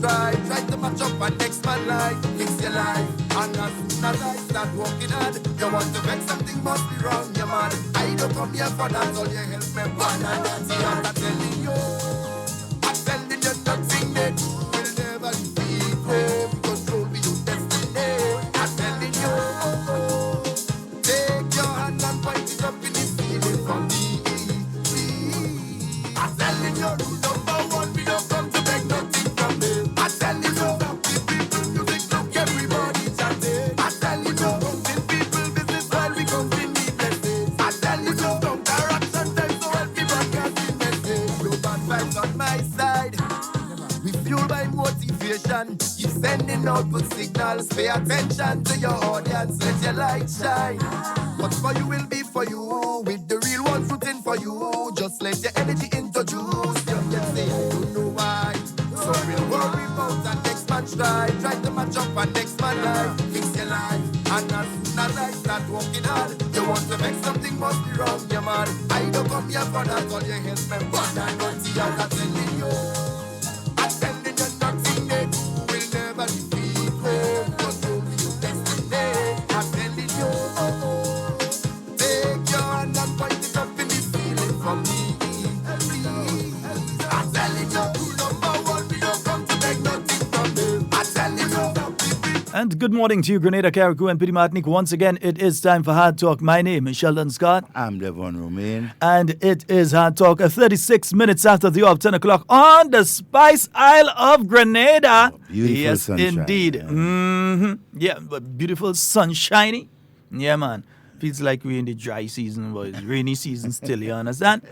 stride. Try to match up on next man life. Fix your life. And as soon as I start walking hard, you want to make something must be wrong, you man. I don't come here for that, all you help me. One and that's the I'm telling you. I'm telling you nothing that will never defeat me. Control me your destiny. I'm telling you. Take your hand and point it up in the ceiling for me. Please. I'm telling you, rule number one, we don't come to beg nothing from me. I'm telling you, the people, music, look, everybody chanting. I'm telling you, counting people, business, while we counting needlesses. I'm telling you, counteraction time, so help me broadcasting message. No bad vibes on my side. We fuel by motivation. Keep sending output signals. Pay attention to your audience. Let your light shine. What's for you will be for you. With the real ones rooting for you. Just let your energy introduce. You can say, I don't know why. So we'll worry about that next man stride. Try to match up on next man life. Fix your life. And as soon as I start walking hard, you want to make something must be wrong, you man. I don't come here for that. All you help me. But I don't see how I'm telling you. I'm telling you nothing that will never defeat me. Control your destiny. I'm telling you. Take your hand and point it up in the ceiling for me. Please. I'm telling you, rule number one, we don't come to beg nothing from them. I'm telling you. And good morning to you, Grenada, Carriacou, and Pity Martinique. Once again, it is time for Hard Talk. My name is Sheldon Scott. I'm Devon Romain. And it is Hard Talk, 36 minutes after the hour of 10 o'clock on the Spice Isle of Grenada. Oh, beautiful yes, sunshine, indeed. yeah. Yeah, but beautiful, sunshiny. Yeah, man. Feels like we're in the dry season, but it's rainy season still, you understand?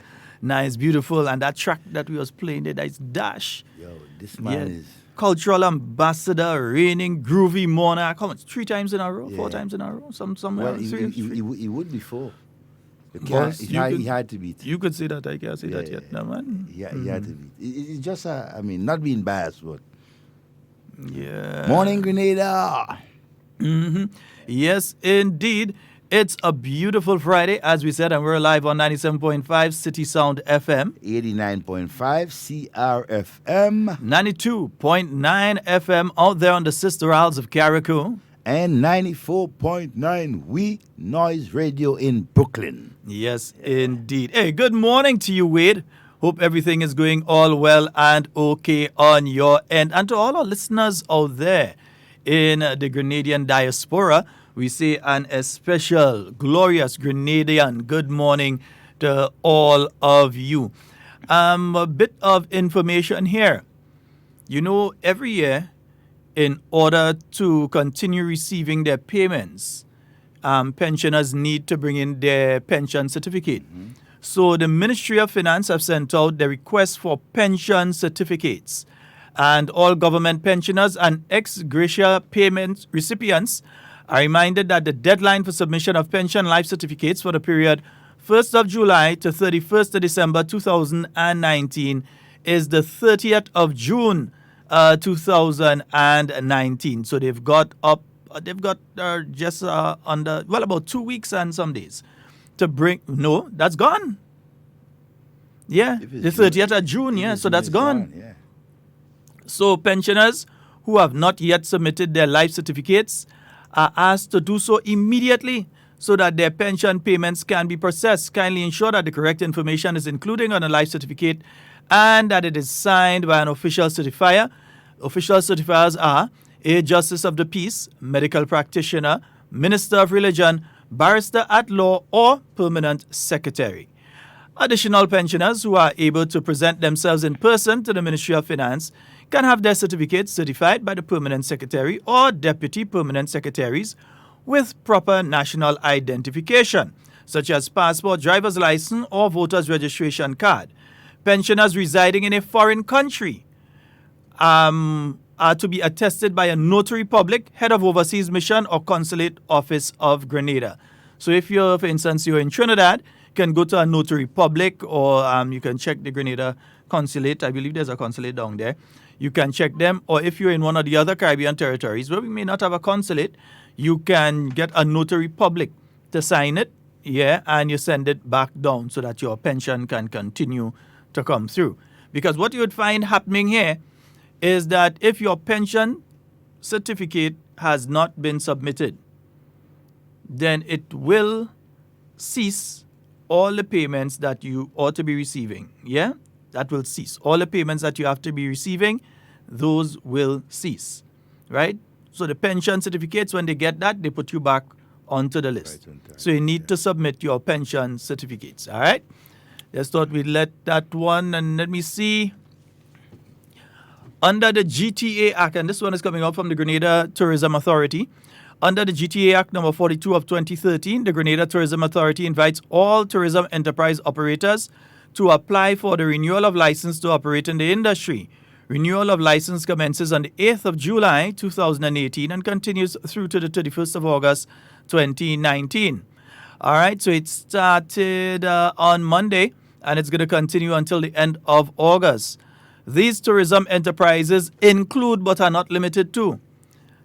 Nice, beautiful. And that track that we was playing there, that's Dash. Yo, this man is... Cultural ambassador, reigning groovy monarch. How much? 3 times in a row? Yeah. 4 times in a row? Somewhere. Well, he would be 4. Yes, He had to beat. You could say that. I can't say that yet. No, man. He had to beat. It's just, not being biased, but... Yeah. Morning, Grenada! Yes, indeed. It's a beautiful Friday, as we said, and we're live on 97.5 City Sound FM, 89.5 CRFM, 92.9 FM out there on the Sister Isles of Carriacou, and 94.9 We Noise Radio in Brooklyn. Yes, indeed. Hey, good morning to you, Wade. Hope everything is going all well and okay on your end. And to all our listeners out there in the Grenadian diaspora, we say an especial, glorious Grenadian good morning to all of you. A bit of information here. You know, every year, in order to continue receiving their payments, pensioners need to bring in their pension certificate. So the Ministry of Finance have sent out the request for pension certificates. And all government pensioners and ex-gratia payment recipients are reminded that the deadline for submission of pension life certificates for the period 1st of July to 31st of December 2019 is the 30th of June 2019. So they've got just under, about 2 weeks and some days to bring. No, that's gone. Yeah, the 30th of June, yeah, so that's gone. Yeah. So pensioners who have not yet submitted their life certificates are asked to do so immediately so that their pension payments can be processed. Kindly ensure that the correct information is included on a life certificate and that it is signed by an official certifier. Official certifiers are a Justice of the Peace, medical practitioner, minister of religion, barrister at law, or permanent secretary. Additional pensioners who are able to present themselves in person to the Ministry of Finance can have their certificates certified by the permanent secretary or deputy permanent secretaries with proper national identification, such as passport, driver's license, or voter's registration card. Pensioners residing in a foreign country are to be attested by a notary public, head of overseas mission, or consulate office of Grenada. So if you're, for instance, you're in Trinidad, you can go to a notary public, or you can check the Grenada consulate. I believe there's a consulate down there. You can check them. Or if you're in one of the other Caribbean territories where we may not have a consulate, you can get a notary public to sign it, and you send it back down so that your pension can continue to come through. Because what you would find happening here is that if your pension certificate has not been submitted, then it will cease all the payments that you ought to be receiving. Yeah? That will cease. All the payments that you have to be receiving, those will cease. Right? So the pension certificates, when they get that, they put you back onto the list. Right on time, So you need to submit your pension certificates. All right? Just thought we'd let that one, and let me see. Under the GTA Act, and this one is coming out from the Grenada Tourism Authority. Under the GTA Act number 42 of 2013, the Grenada Tourism Authority invites all tourism enterprise operators to apply for the renewal of license to operate in the industry. Renewal of license commences on the 8th of July 2018 and continues through to the 31st of August 2019. All right, so it started on Monday and it's going to continue until the end of August. These tourism enterprises include but are not limited to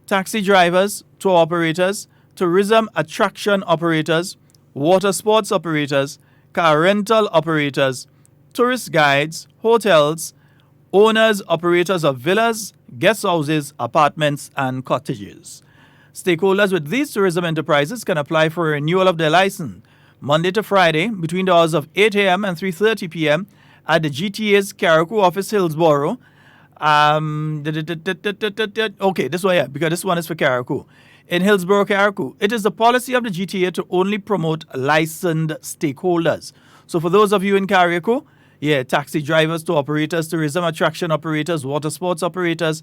taxi drivers, tour operators, tourism attraction operators, water sports operators, car rental operators, tourist guides, hotels, owners, operators of villas, guest houses, apartments, and cottages. Stakeholders with these tourism enterprises can apply for a renewal of their license Monday to Friday between the hours of 8 a.m. and 3:30 p.m. at the GTA's Carriacou office, Hillsborough. Okay, this one, yeah, because this one is for Carriacou. In Hillsborough, Carriacou, it is the policy of the GTA to only promote licensed stakeholders. So for those of you in Carriacou, yeah, taxi drivers, tour operators, tourism attraction operators, water sports operators,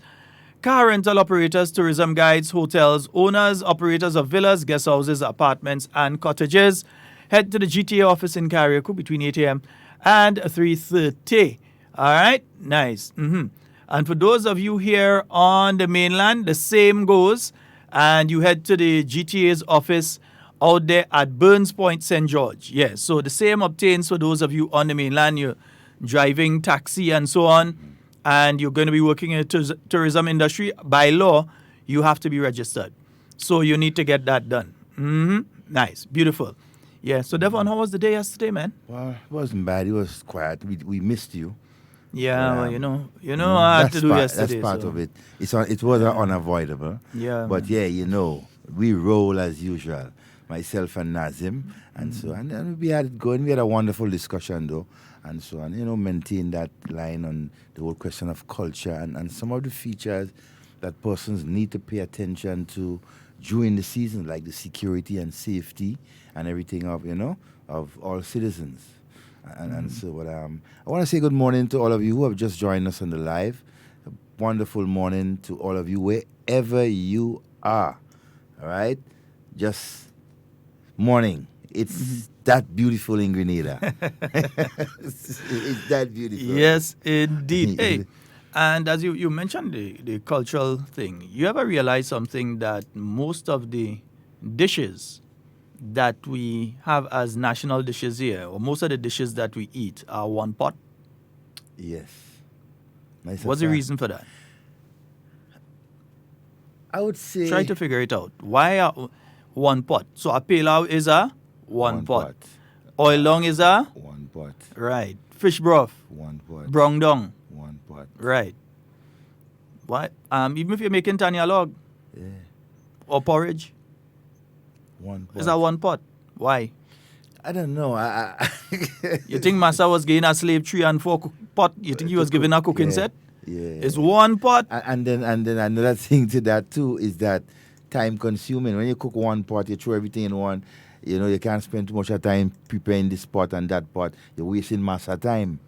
car rental operators, tourism guides, hotels, owners, operators of villas, guest houses, apartments, and cottages, head to the GTA office in Carriacou between 8 a.m. and 3:30. All right, nice. And for those of you here on the mainland, the same goes. And you head to the GTA's office out there at Burns Point, St. George. Yes, so the same obtains for those of you on the mainland. You're driving taxi and so on, and you're going to be working in the tourism industry. By law, you have to be registered. So you need to get that done. Nice, beautiful. Yeah, so Devon, how was the day yesterday, man? Well, it wasn't bad. It was quiet. We missed you. Yeah, well, you know, I had to do yesterday. That's part so. of it. It was unavoidable. Yeah. But yeah, we roll as usual. Myself and Nazim, and so and we had it going. We had a wonderful discussion though, and so and maintain that line on the whole question of culture and some of the features that persons need to pay attention to during the season, like the security and safety and everything of all citizens. And so, I want to say good morning to all of you who have just joined us on the live. A wonderful morning to all of you, wherever you are. All right? Just morning. It's that beautiful in Grenada. It's that beautiful. Yes, indeed. Hey, and as you mentioned the cultural thing, you ever realize something that most of the dishes that we have as national dishes here, or most of the dishes that we eat, are one pot? Yes. Nice. What's the reason for that? I would say... Try to figure it out. Why one pot? So a pilau is a one pot. Oil long is a? One pot. Right. Fish broth? One pot. Brong dong? One pot. Right. What? Even if you're making tanya log? Yeah. Or porridge? One pot. Is that one pot? Why? I don't know. You think Massa was getting a slave 3 and 4 pot? You think he was given a cooking set? Yeah. It's one pot. And then another thing to that too is that time consuming. When you cook one pot, you throw everything in one. You can't spend too much of time preparing this pot and that pot. You're wasting Massa time.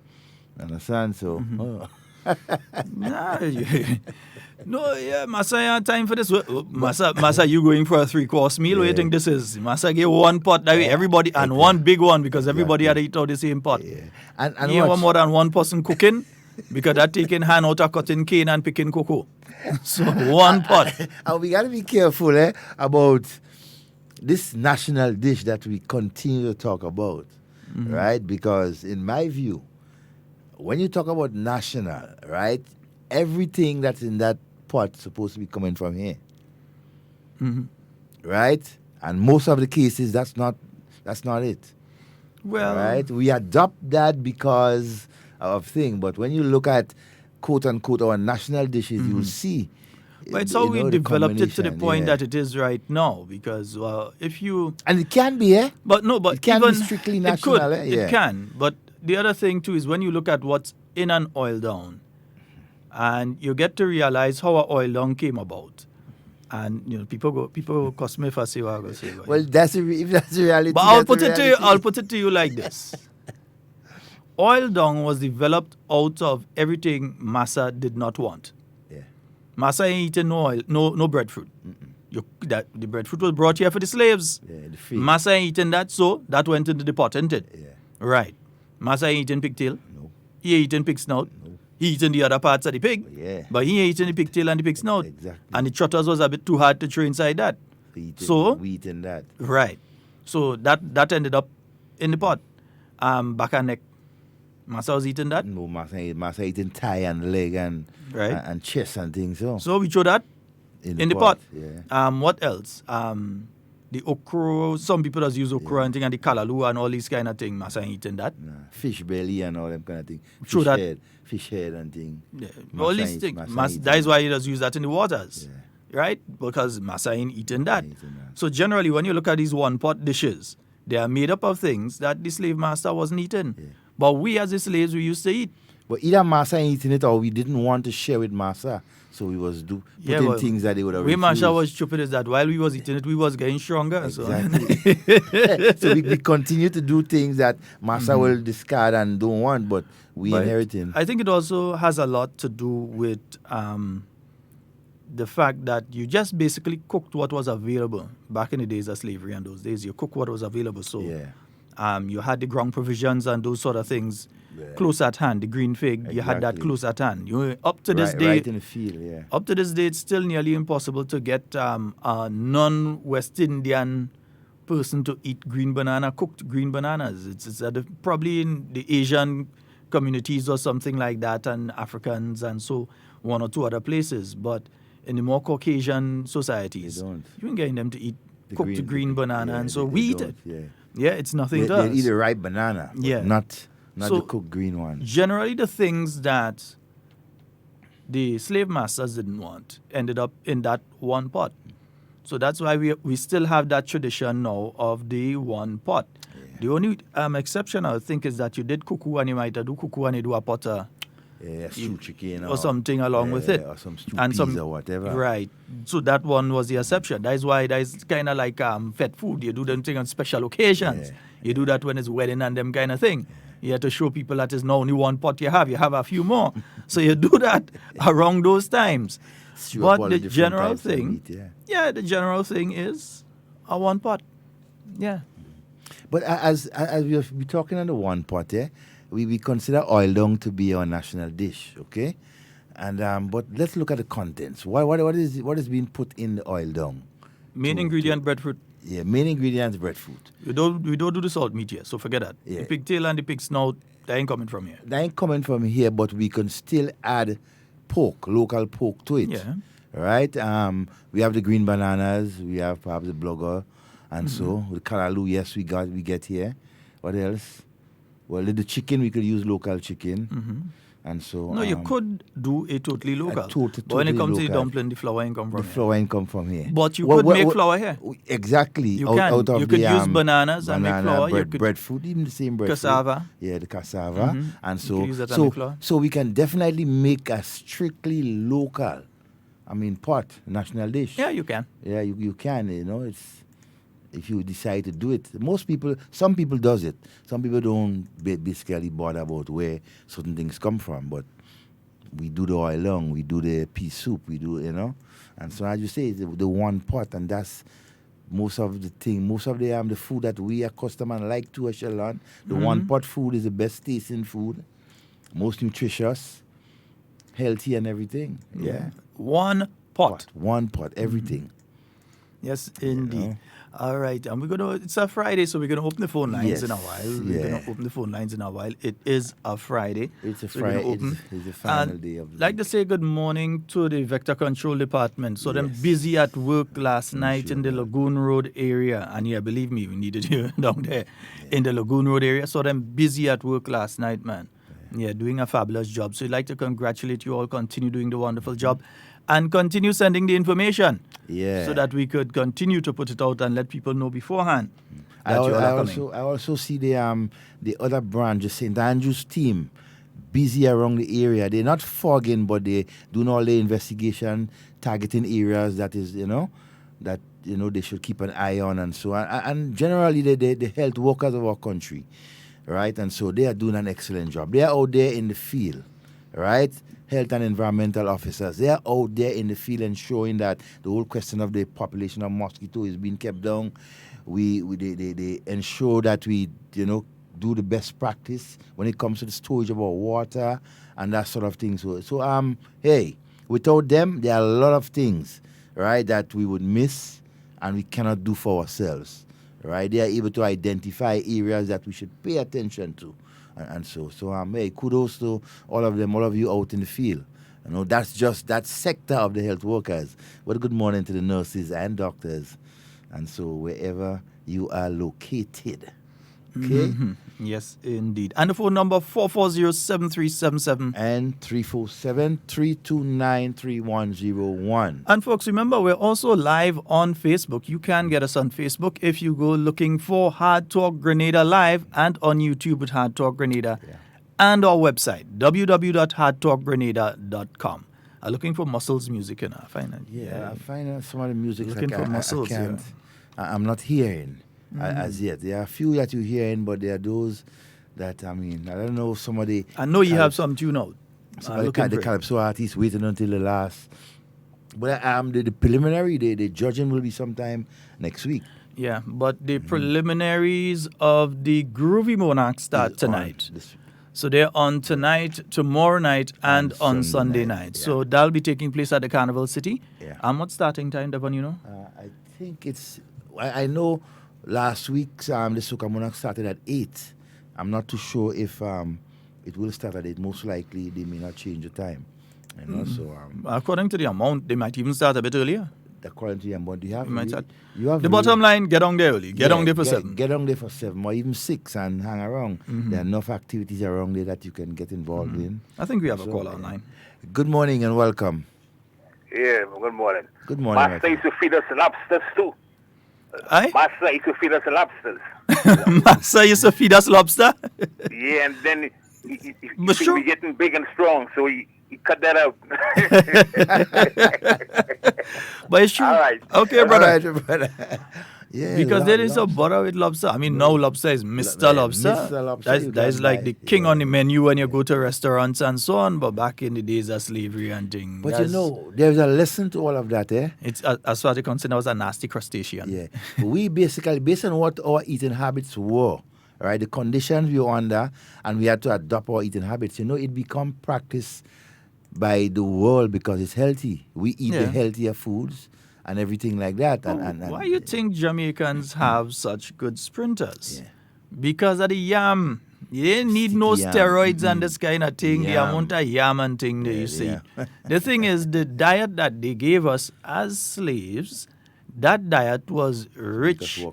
Understand? So. Nah, no, yeah, Massa ain't time for this. Massa, you going for a 3-course meal? What do you think this is? Massa get one pot that way, everybody, and one big one because everybody had to eat out the same pot. Yeah. And you want more than one person cooking because that taking hand out of cutting cane and picking cocoa. So one pot. And we got to be careful about this national dish that we continue to talk about, right? Because in my view, when you talk about national, right, everything that's in that pot is supposed to be coming from here, right? And most of the cases, that's not it. Well, right, we adopt that because of thing, but when you look at quote unquote our national dishes, you'll see. But it's how we the developed it to the combination, point yeah. that it is right now. Because if you, And it can be, eh? but no, but It can be even strictly it national, could, eh? Yeah. it can. But the other thing too is when you look at what's in an oil down, and you get to realize how an oil down came about. And people go cuss me if I say what I go say. Well, if that's the reality. But I'll that's put the it to you. reality. I'll put it to you like this: oil dung was developed out of everything Massa did not want. Yeah. Massa ain't eating no oil, no breadfruit. The breadfruit was brought here for the slaves. Yeah, the fish. Massa ain't eating that, so that went into the pot, ain't it? Yeah. Right. Massa ain't eating pigtail. No. He ain't eating pig snout. No. He eating the other parts of the pig. Yeah. But he ain't eating the pigtail and the pig snout. Exactly. And the trotters was a bit too hard to throw inside that. So wheat and that. right. So that ended up in the pot. Back and neck. Massa was eating that. No, Massa eating thigh and leg and Right. and chest and things. So we throw that in the pot. Yeah. What else? The okra, some people just use okra and thing, and the kalalu and all these kind of things. Massa ain't eating that. Nah, fish belly and all them kind of thing. True that. Fish head and thing. Yeah. Massa All these ain't- things. Massa ain't That is eating why you just use that in the waters. Yeah. Right? Because Massa ain't eating that. Ain't eating that. So generally, when you look at these one-pot dishes, they are made up of things that the slave master wasn't eating. Yeah. But we as the slaves, we used to eat. But either Massa ain't eating it or we didn't want to share with Massa. So we was putting but things that they would have We refused. Masha was stupid is that while we was eating it, we was getting stronger. Exactly. So we continue to do things that Massa will discard and don't want, but we But inheriting. I think it also has a lot to do with the fact that you just basically cooked what was available. Back in the days of slavery and those days, you cook what was available. So Yeah. you had the ground provisions and those sort of things Yeah. close at hand. The green fig, you had that Exactly. close at hand. Up to this Right, day, right in the field, yeah. up to this day, it's still nearly impossible to get a non-West Indian person to eat green banana, cooked green bananas. It's probably in the Asian communities or something like that, and Africans and so one or two other places. But in the more Caucasian societies, They don't. you ain't getting them to eat The cooked green banana, yeah, and so they we eat don't, it. Yeah. Yeah, it's nothing to They us. eat a ripe banana, but Yeah. not So- the cooked green one. Generally, the things that the slave masters didn't want ended up in that one pot. So that's why we still have that tradition now of the one pot. The only exception, I think, is that you did cuckoo and you might do cuckoo and you do a pot Yeah, stew chicken or something along with it. Or some stew And peas or whatever. Right. So that one was the exception. That is why that is kind of like fed food. You do them thing on special occasions. Yeah. You do that when it's wedding and them kind of thing. You have to show people that it's not only one pot you have a few more. So you do that around those times. Stew up all But the different general types of thing, meat, yeah. the general thing is a one pot. Yeah. But as we're talking on the one pot, we consider oil dung to be our national dish, okay? And but let's look at the contents. What is being put in the oil dung? Main ingredient breadfruit. Yeah, main ingredients breadfruit. We don't do the salt meat here, so forget that. Yeah. The pigtail and the pig snout, they ain't coming from here. That ain't coming from here, but we can still add pork, local pork to it. Yeah. Right? We have the green bananas, we have perhaps the blogger, and so the kalalu, yes, we get here. What else? Well, the chicken, we could use local chicken. And so No, you could do it totally local. But when totally it comes to the local. dumpling, the flour ain't come from the here. flour ain't come from here. But you could make flour here. Exactly. You out, can. Out of You could the, use bananas and make flour. You could- breadfruit, even the same breadfruit. Cassava. Yeah, the cassava. And You so, could use that and make flour. so we can definitely make a strictly local, pot, national dish. Yeah, you can. Yeah, you can, it's if you decide to do it. Some people does it. Some people don't basically bother about where certain things come from, but we do the oil long, we do the pea soup, we do, and so as you say, the one pot, and that's most of the food that we accustomed and like to, Sheldon. The one pot food is the best tasting food, most nutritious, healthy and everything. Yeah. One pot. One pot, everything. Yes, indeed. All right, and it's a Friday, so we're gonna open the phone lines Yes, in a while. We're gonna open the phone lines in a while. It is a Friday. It's a so we're gonna Friday. open. It's the final And day of the like to say good morning to the Vector Control Department. So them Yes. busy at work last night in the Lagoon Road area. And yeah, believe me, we needed you down there in the Lagoon Road area. So them busy at work last night, man. Yeah, doing a fabulous job. So we'd like to congratulate you all. Continue doing the wonderful job. And continue sending the information. Yeah. So that we could continue to put it out and let people know beforehand I, that you all I are coming. also see the other branch, the St. Andrew's team, busy around the area. They're not fogging, but they doing all the investigation, targeting areas that is, that they should keep an eye on and so on. And generally, the health workers of our country, right? And so they are doing an excellent job. They are out there in the field, right? Health and environmental officers, they are out there in the field ensuring that the whole question of the population of mosquito is being kept down. They ensure that we, do the best practice when it comes to the storage of our water and that sort of thing. So hey, without them, there are a lot of things, right, that we would miss and we cannot do for ourselves, right? They are able to identify areas that we should pay attention to. And so hey, kudos to all of you out in the field. That's just that sector of the health workers. But good morning to the nurses and doctors. And so wherever you are located. Okay? Mm-hmm. Yes, indeed. And the phone number 440-7377. And 347-329-3101. And folks, remember, we're also live on Facebook. You can get us on Facebook if you go looking for Hard Talk Grenada Live, and on YouTube with Hard Talk Grenada. Yeah. And our website, www.hardtalkgrenada.com. I'm looking for Muscles music, I find it. Yeah, I find some of the music looking for Muscles, I can't. Yeah. I'm not hearing as yet. There are a few that you're hearing, but there are those that, I don't know, somebody... I know you have some tune out. The Calypso artist waiting until the last... But the preliminary, the judging will be sometime next week. Yeah, but the preliminaries of the Groovy Monarchs start tonight. So they're on tonight, tomorrow night, and on Sunday night. Yeah. So that'll be taking place at the Carnival City. Yeah. And what's starting time, Devon, I think it's... I know last week the Soca Monarch started at 8. I'm not too sure if it will start at 8. Most likely they may not change the time. So according to the amount, they might even start a bit earlier. According to the amount, you have the bottom line, get on there early. Get on there for 7. Get on there for 7 or even 6 and hang around. Mm-hmm. There are enough activities around there that you can get involved in. I think we have a call online. Good morning and welcome. Yeah, good morning. Good morning. Master used to feed us lobsters too. Aye? Master used to feed us lobsters. Master used to feed us lobster? Yeah, and then he be getting big and strong, so he cut that out. But it's true. All right. Okay, brother. All right, brother. Yeah, because there is a butter with lobster. Now lobster is Mr. Lobster. Mr. Lobster. That is like the king on the menu when you go to restaurants and so on. But back in the days of slavery and things. But there's a lesson to all of that, eh? It's as far as I'm concerned, I was a nasty crustacean. Yeah. We basically, based on what our eating habits were, right, the conditions we were under, and we had to adopt our eating habits, it become practice by the world because it's healthy. We eat the healthier foods and everything like that. Why do you think Jamaicans have such good sprinters? Yeah. Because of the yam. You didn't need no steroids and this kind of thing. The amount of yam and thing that you see. The thing is, the diet that they gave us as slaves, that diet was rich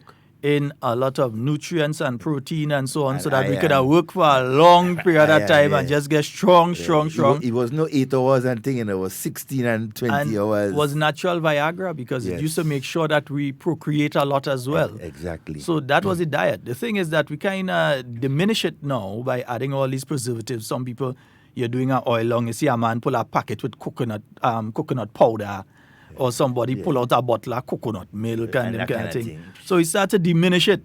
in a lot of nutrients and protein and so on, so that we could have worked for a long period of time and just get strong. It was no 8 hours and thing, and it was 16 and 20 hours. It was natural Viagra because it used to make sure that we procreate a lot as well. Exactly. So that was the diet. The thing is that we kind of diminish it now by adding all these preservatives. Some people, you're doing an oil long, you see a man pull a packet with coconut powder. Or somebody pull out a bottle of coconut milk and them kind of thing. So he started to diminish it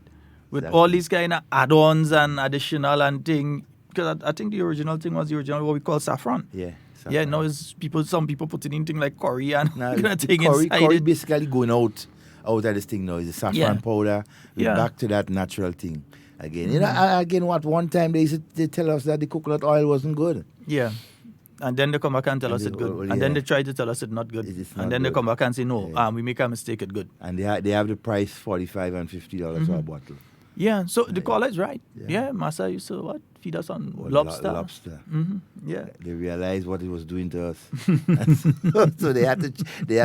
with all these kind of add-ons and additional and thing. Because I think the original thing was what we call saffron. Yeah. Saffron. Yeah, now some people putting in things like curry and kind of thing inside curry it. Basically going out of this thing now. Is the saffron powder. We're back to that natural thing again. Again, one time they tell us that the coconut oil wasn't good. Yeah. And then they come back and tell us it's good. And then they try to tell us it's not good. And then they come back and say, no, we make a mistake, it's good. And they have the price $45 and $50 for a bottle. Yeah, so the caller is right. Yeah, Massa used to feed us on lobster. Lobster. Mm-hmm. Yeah. They realized what it was doing to us. So they had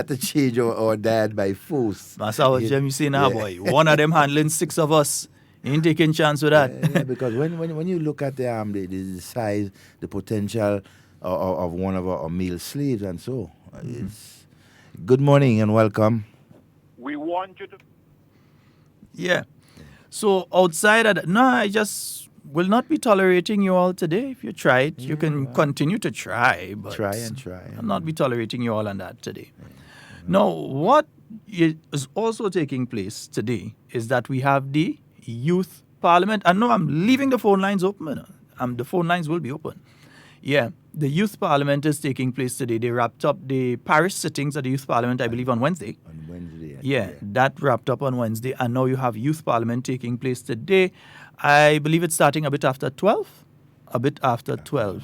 to change our diet by force. Massa was Jim saying, boy, one of them handling 6 of us. Ain't taking chance with that. Yeah, because when you look at the size, the potential of one of our male slaves and so, it's good morning and welcome. We want you to. Yeah. So outside of that, no, I just will not be tolerating you all today. If you try it, you can continue to try, but Try and try. I'll not be tolerating you all on that today. Now, what is also taking place today is that we have the Youth Parliament. And no, I'm leaving the phone lines open. The phone lines will be open. Yeah, the Youth Parliament is taking place today. They wrapped up the parish sittings of the Youth Parliament, I believe, on Wednesday. On Wednesday. Yeah, that wrapped up on Wednesday. And now you have Youth Parliament taking place today. I believe it's starting a bit after 12. A bit after 12.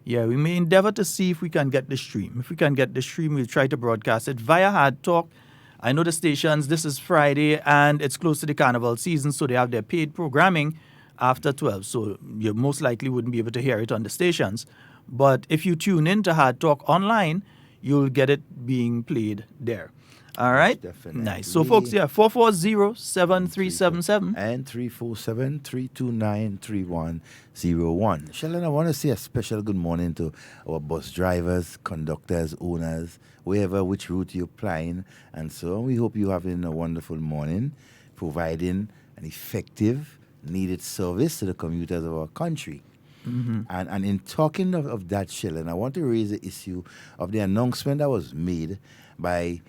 Yeah, we may endeavor to see if we can get the stream. If we can get the stream, we'll try to broadcast it via HARDTALK. I know the stations, this is Friday, and it's close to the carnival season, so they have their paid programming after 12. So you most likely wouldn't be able to hear it on the stations. But if you tune in to HARDTALK online, you'll get it being played there. All right? Definitely. Nice. So, folks, 440-7377. And 347-329-3101. Sheldon, I want to say a special good morning to our bus drivers, conductors, owners, wherever, which route you're flying. And so we hope you're having a wonderful morning, providing an effective, needed service to the commuters of our country. And in talking of that, Sheldon, I want to raise the issue of the announcement that was made by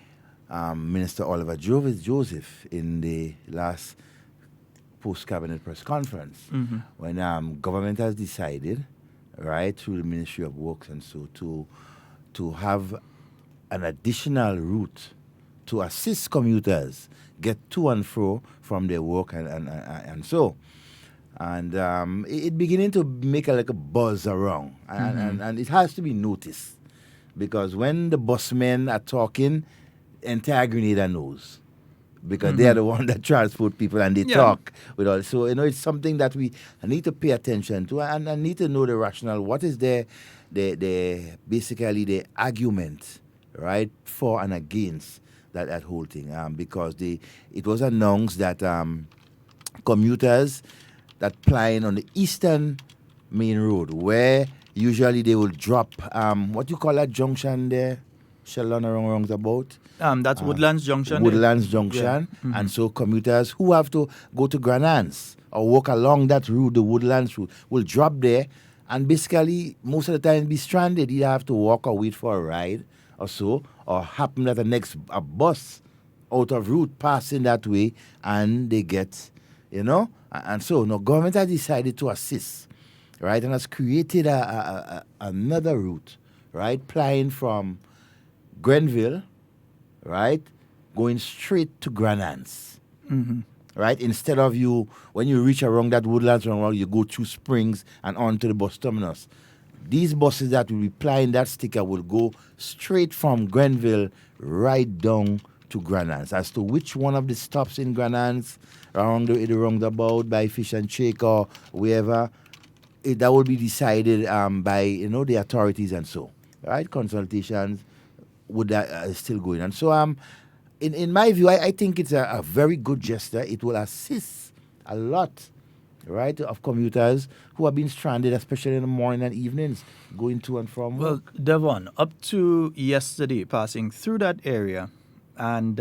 Minister Oliver Joseph in the last post-cabinet press conference, when government has decided, right, through the Ministry of Works and so, to have an additional route to assist commuters get to and fro from their work and so. And it beginning to make like a buzz around, and it has to be noticed, because when the busmen are talking, entire Grenada knows, because they are the one that transport people and they talk with all. So it's something that we need to pay attention to, and I need to know the rationale. What is basically the argument, right, for and against that whole thing? Because it was announced that commuters that plying on the eastern main road, where usually they will drop what you call that junction there, Sheldon, around about. That's Woodlands Junction. Woodlands Junction. Yeah. And so commuters who have to go to Granans or walk along that route, the Woodlands route, will drop there and basically most of the time be stranded. You have to walk or wait for a ride or so, or happen that the next bus out of route passing that way and they get, And so now government has decided to assist, right, and has created another route, right, plying from Grenville, right, going straight to Granans, right? Instead of when you reach around that Woodlands road, you go through Springs and on to the bus terminus. These buses that will be plying that sticker will go straight from Grenville right down to Granans. As to which one of the stops in Granans, around the roundabout by Fish and Shake or wherever, that will be decided by the authorities and so, right? Consultations would still going. And so in my view, I think it's a very good gesture. It will assist a lot, right, of commuters who have been stranded, especially in the morning and evenings, going to and from work. Well, Devon, up to yesterday, passing through that area, and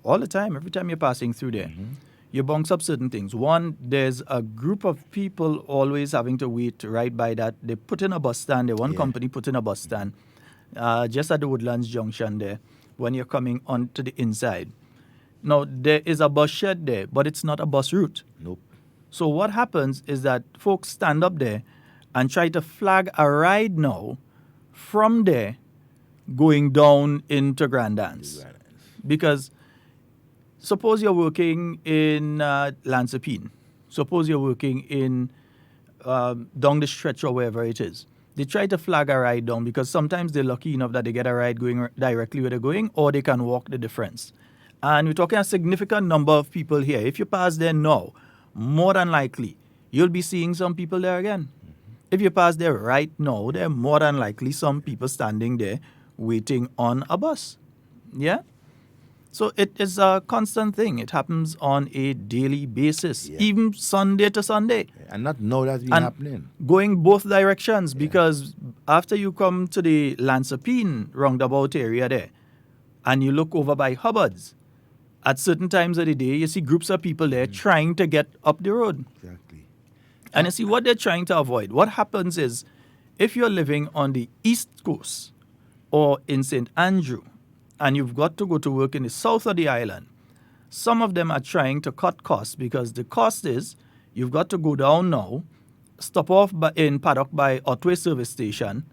all the time, every time you're passing through there, you bounce up certain things. One, there's a group of people always having to wait right by that. They put in a bus stand. One company put in a bus stand just at the Woodlands Junction there when you're coming onto the inside. Now, there is a bus shed there, but it's not a bus route. Nope. So what happens is that folks stand up there and try to flag a ride now from there going down into Grandans. Because suppose you're working in Lansepine. Suppose you're working in down the stretch or wherever it is. They try to flag a ride down because sometimes they're lucky enough that they get a ride going directly where they're going, or they can walk the difference. And we're talking a significant number of people here. If you pass there now, more than likely, you'll be seeing some people there again. If you pass there right now, there are more than likely some people standing there waiting on a bus. Yeah? So it is a constant thing. It happens on a daily basis, Yeah. even Sunday to Sunday. And not know that's been And happening. going both directions, because after you come to the Lansapine roundabout area there, and you look over by Hubbard's, at certain times of the day, you see groups of people there trying to get up the road. Exactly. And you see what they're trying to avoid. What happens is, if you're living on the East Coast or in St. Andrew, and you've got to go to work in the south of the island, some of them are trying to cut costs, because the cost is you've got to go down now, stop off in Paddock by Otway service station,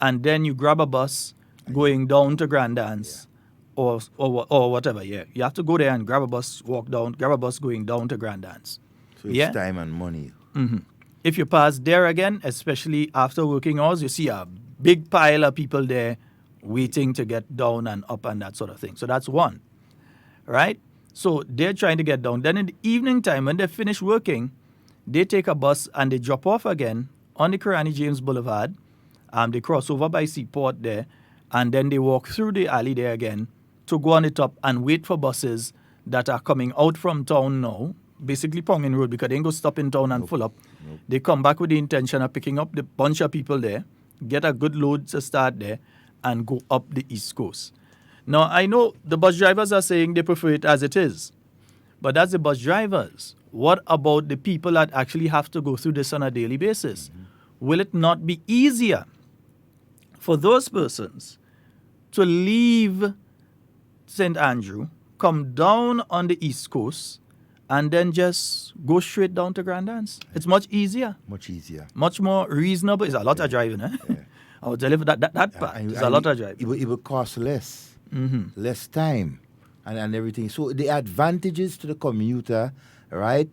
and then you grab a bus going down to Grandance or whatever. Yeah, you have to go there and grab a bus, walk down, grab a bus going down to Grandance. So it's time and money. If you pass there again, especially after working hours, you see a big pile of people there waiting to get down and up and that sort of thing. So that's one, right? So they're trying to get down. Then in the evening time, when they finish working, they take a bus and they drop off again on the Karani James Boulevard. They cross over by Seaport there, and then they walk through the alley there again to go on the top and wait for buses that are coming out from town now, basically Pongin Road, because they ain't go stop in town and full up. They come back with the intention of picking up the bunch of people there, get a good load to start there, and go up the East Coast. Now, I know the bus drivers are saying they prefer it as it is, but that's the bus drivers. What about the people that actually have to go through this on a daily basis? Will it not be easier for those persons to leave St. Andrew, come down on the East Coast, and then just go straight down to Grandance? It's much easier. Much easier. Much more reasonable. It's a lot of driving, eh? Yeah. I will tell you that part. It's a lot of driving. It will cost less. Less time and everything. So the advantages to the commuter, right?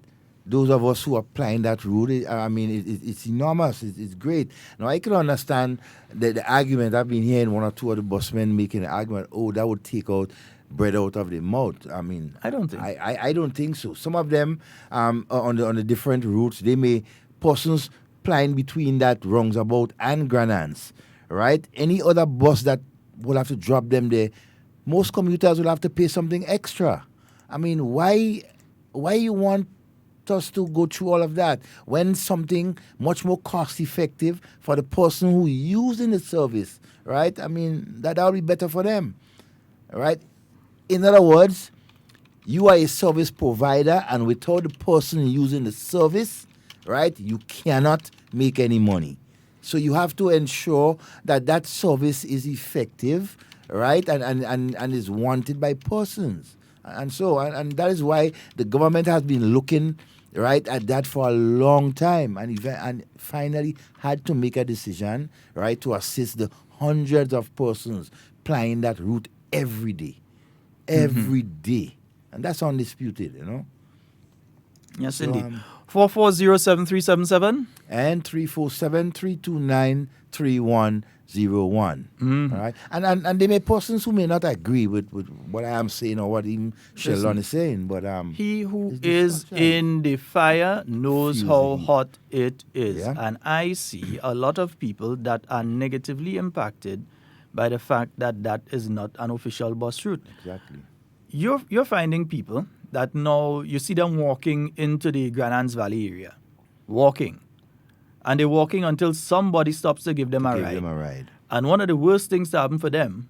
Those of us who are applying that route, it's enormous. It's great. Now, I can understand the argument. I've been hearing one or two of the busmen making an argument, that would take out bread out of the mouth. I don't think. I don't think so. Some of them on the different routes, they may persons plying between that roundabout and Granance, right? Any other bus that will have to drop them there, most commuters will have to pay something extra. I mean, why you want us to go through all of that when something much more cost effective for the person who using the service, right? I mean, that would be better for them, right? In other words, you are a service provider, and without the person using the service, right, you cannot make any money. So you have to ensure that that service is effective, right, and is wanted by persons. And that is why the government has been looking, right, at that for a long time, and finally had to make a decision, right, to assist the hundreds of persons plying that route every day. Every day. And that's undisputed, you know. Yes, so, indeed. 4407-377 and 347-329-3101. All right. And there may persons who may not agree with what I am saying or what even Sheldon is saying, but he who is in the fire knows how hot it is. Yeah. And I see a lot of people that are negatively impacted by the fact that that is not an official bus route. Exactly. You're finding people that now you see them walking into the Granance Valley area, walking. And they're walking until somebody stops to give them a ride. And one of the worst things to happen for them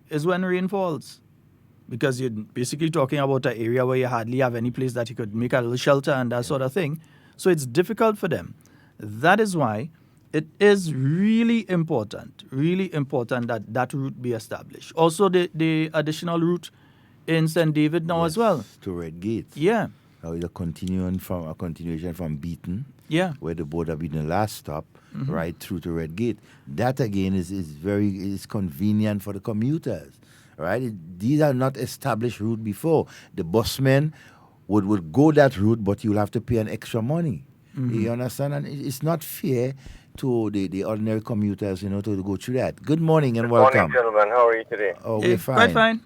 is when rain falls. Because you're basically talking about an area where you hardly have any place that you could make a little shelter and that sort of thing. So it's difficult for them. That is why it is really important that that route be established. Also, the additional route in St. David now as well. To Red Gate. Yeah. It's a continuation from Beaton. Yeah. Where the boat have been the last stop, right through to Red Gate. That again is convenient for the commuters, right? These are not established route before. The busmen would go that route, but you'll have to pay an extra money. You understand? And it's not fair to the ordinary commuters, to go through that. Good morning and welcome. Good morning, gentlemen. How are you today? Oh, we're fine. Quite fine.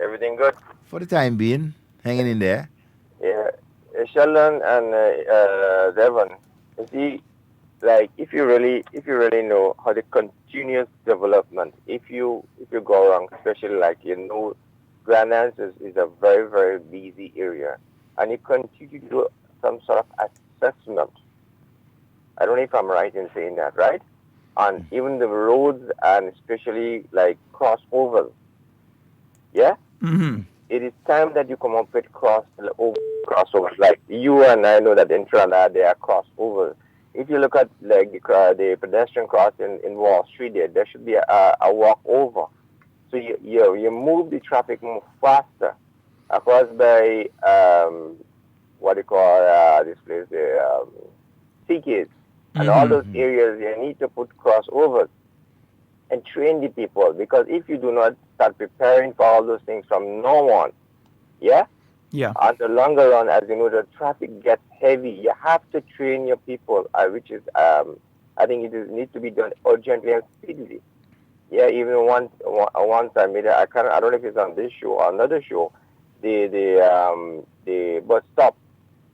Everything good? For the time being, hanging in there. Yeah. Sheldon and Devon, see, like if you really know how the continuous development, if you go around, especially like Grenada is a very, very busy area, and you continue to do some sort of assessment. I don't know if I'm right in saying that, right? On even the roads and especially like crossovers. Yeah? Mm-hmm. It is time that you come up with crossovers. Like you and I know that in Trinidad there are crossovers. If you look at like the pedestrian crossing in Wall Street, there should be a walkover. So you move the traffic more faster across by what you call this place, CKs, and all those areas. You need to put crossovers and train the people, because if you do not start preparing for all those things from now on, yeah, on the longer run, as you know, the traffic gets heavy. You have to train your people, which is I think it needs to be done urgently and speedily. Yeah, even once I made it. I don't know if it's on this show or another show. The bus stop,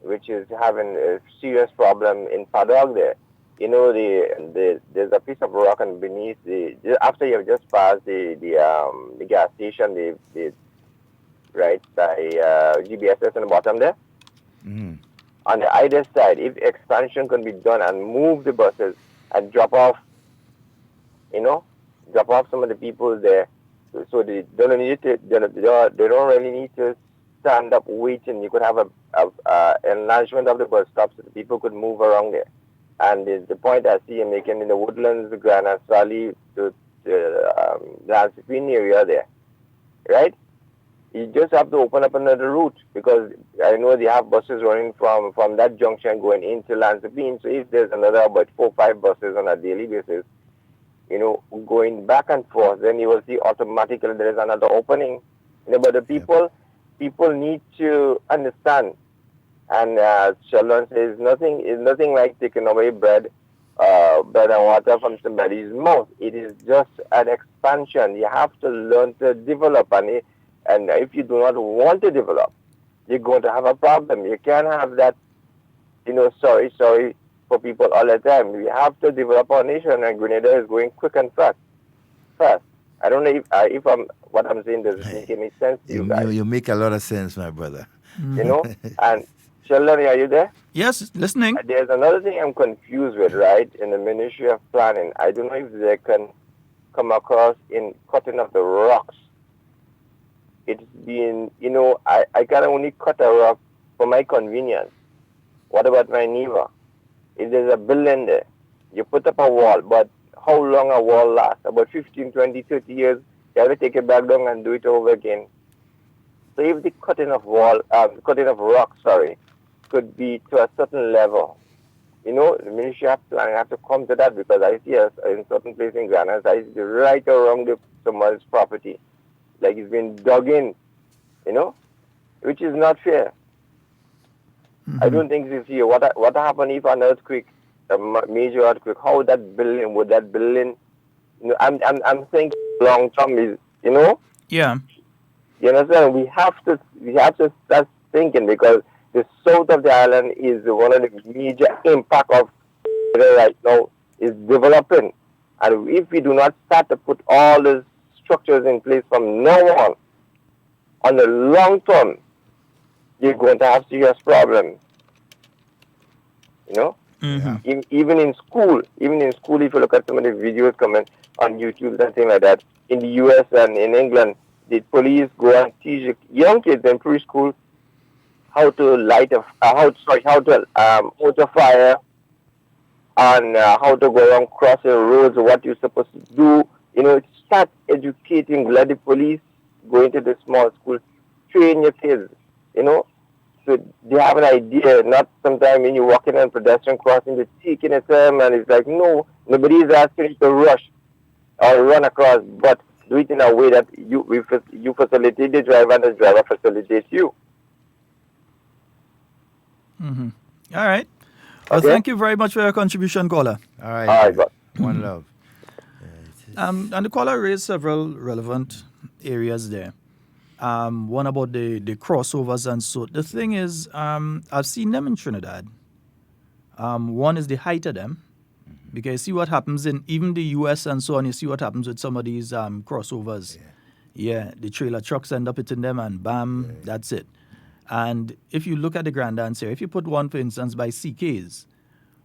which is having a serious problem in Paddock there. You know, there's a piece of rock and beneath after you've just passed the gas station, the right by GBSS on the bottom there. On the either side, if expansion can be done and move the buses and drop off some of the people there, so they don't really need to stand up waiting. You could have a enlargement of the bus stop so the people could move around there. And the point I see you making in the Woodlands, the Granada Valley, to the Supreme area there, right? You just have to open up another route, because I know they have buses running from that junction going into Lansepine. So if there's another about 4 or 5 buses on a daily basis, going back and forth, then you will see automatically there is another opening. But the people need to understand. And Sheldon says nothing like taking away bread and water from somebody's mouth. It is just an expansion. You have to learn to develop, and if you do not want to develop, you're going to have a problem. You can't have that, sorry for people all the time. We have to develop our nation, and Grenada is going quick and fast. I don't know if what I'm saying doesn't make any sense to you guys. You make a lot of sense, my brother. And Sheldon, are you there? Yes, listening. There's another thing I'm confused with, right? In the Ministry of Planning, I don't know if they can come across in cutting of the rocks. It's been, I can only cut a rock for my convenience. What about my neighbor? If there's a building there, you put up a wall, but how long a wall lasts? About 15, 20, 30 years, you have to take it back down and do it over again. So if the cutting of rock, could be to a certain level, the Ministry of Planning have to come to that, because I see in certain places in Ghana, I see right around someone's property, like it's been dug in, which is not fair. I don't think it's fair. What happened if an earthquake, a major earthquake? How would that building? I'm thinking long term is, Yeah. You understand? We have to start thinking, because the south of the island is one of the major impact of right now is developing. And if we do not start to put all the structures in place from now on the long term, you're going to have serious problems. Even in school, if you look at some of the videos coming on YouTube and things like that, in the US and in England, the police go and teach young kids in preschool how to how to fire, and how to go around crossing roads, what you're supposed to do. Start educating. Let the police go into the small schools, train your kids. So they have an idea. Not sometimes when you're walking on pedestrian crossing, they're taking a time, and it's like, no, nobody is asking you to rush or run across, but do it in a way that you facilitate the driver and the driver facilitates you. Mm-hmm. All right. Well, thank you very much for your contribution, caller. All right. One love. And the caller raised several relevant areas there. One about the crossovers and so. The thing is, I've seen them in Trinidad. One is the height of them. Because you see what happens in even the US and so on. You see what happens with some of these crossovers. Yeah, the trailer trucks end up hitting them and bam, that's it. And if you look at the Grand Anse here, if you put one, for instance, by CK's,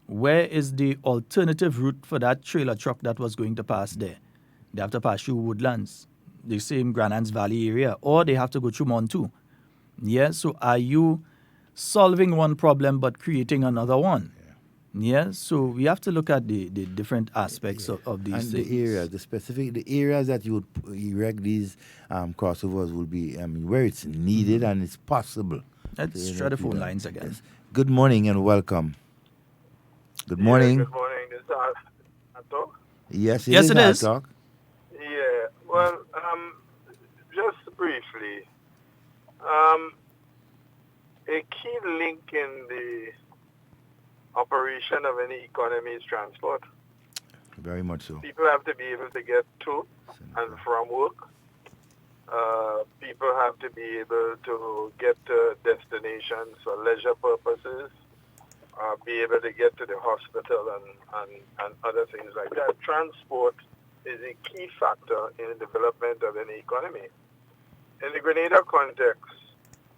where is the alternative route for that trailer truck that was going to pass there? They have to pass through Woodlands, the same Grand Anse Valley area, or they have to go through Montu. Yeah, so are you solving one problem but creating another one? Yeah, so we have to look at the different aspects of these and things. the areas that you would erect these crossovers will be where it's needed and it's possible. Let's try the phone lines again. Yes. Good morning and welcome. Good morning. Good morning. This is HARDTALK. Yes, Yes, it is. HARDTALK. Yeah. Well, just briefly, a key link in the operation of any economy is transport. Very much so. People have to be able to get to and from work. People have to be able to get to destinations for leisure purposes, be able to get to the hospital and other things like that. Transport is a key factor in the development of any economy. In the Grenada context,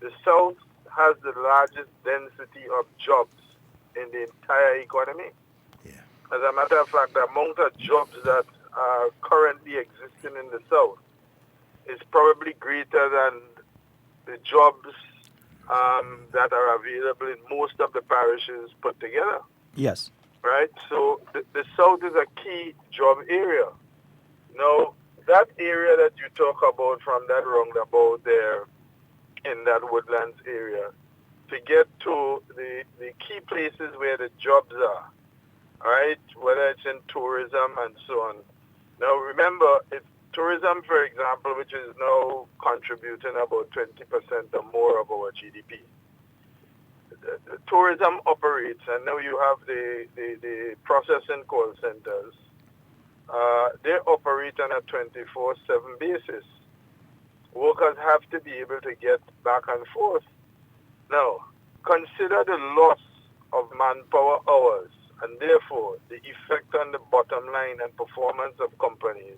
the South has the largest density of jobs in the entire economy. Yeah. As a matter of fact, the amount of jobs that are currently existing in the South is probably greater than the jobs that are available in most of the parishes put together. Yes. Right? So the South is a key job area. Now, that area that you talk about from that roundabout there in that Woodlands area, to get to the key places where the jobs are, right? Whether it's in tourism and so on. Now, remember, it's tourism, for example, which is now contributing about 20% or more of our GDP. The tourism operates, and now you have the processing call centers. They operate on a 24/7 basis. Workers have to be able to get back and forth. Now, consider the loss of manpower hours and therefore the effect on the bottom line and performance of companies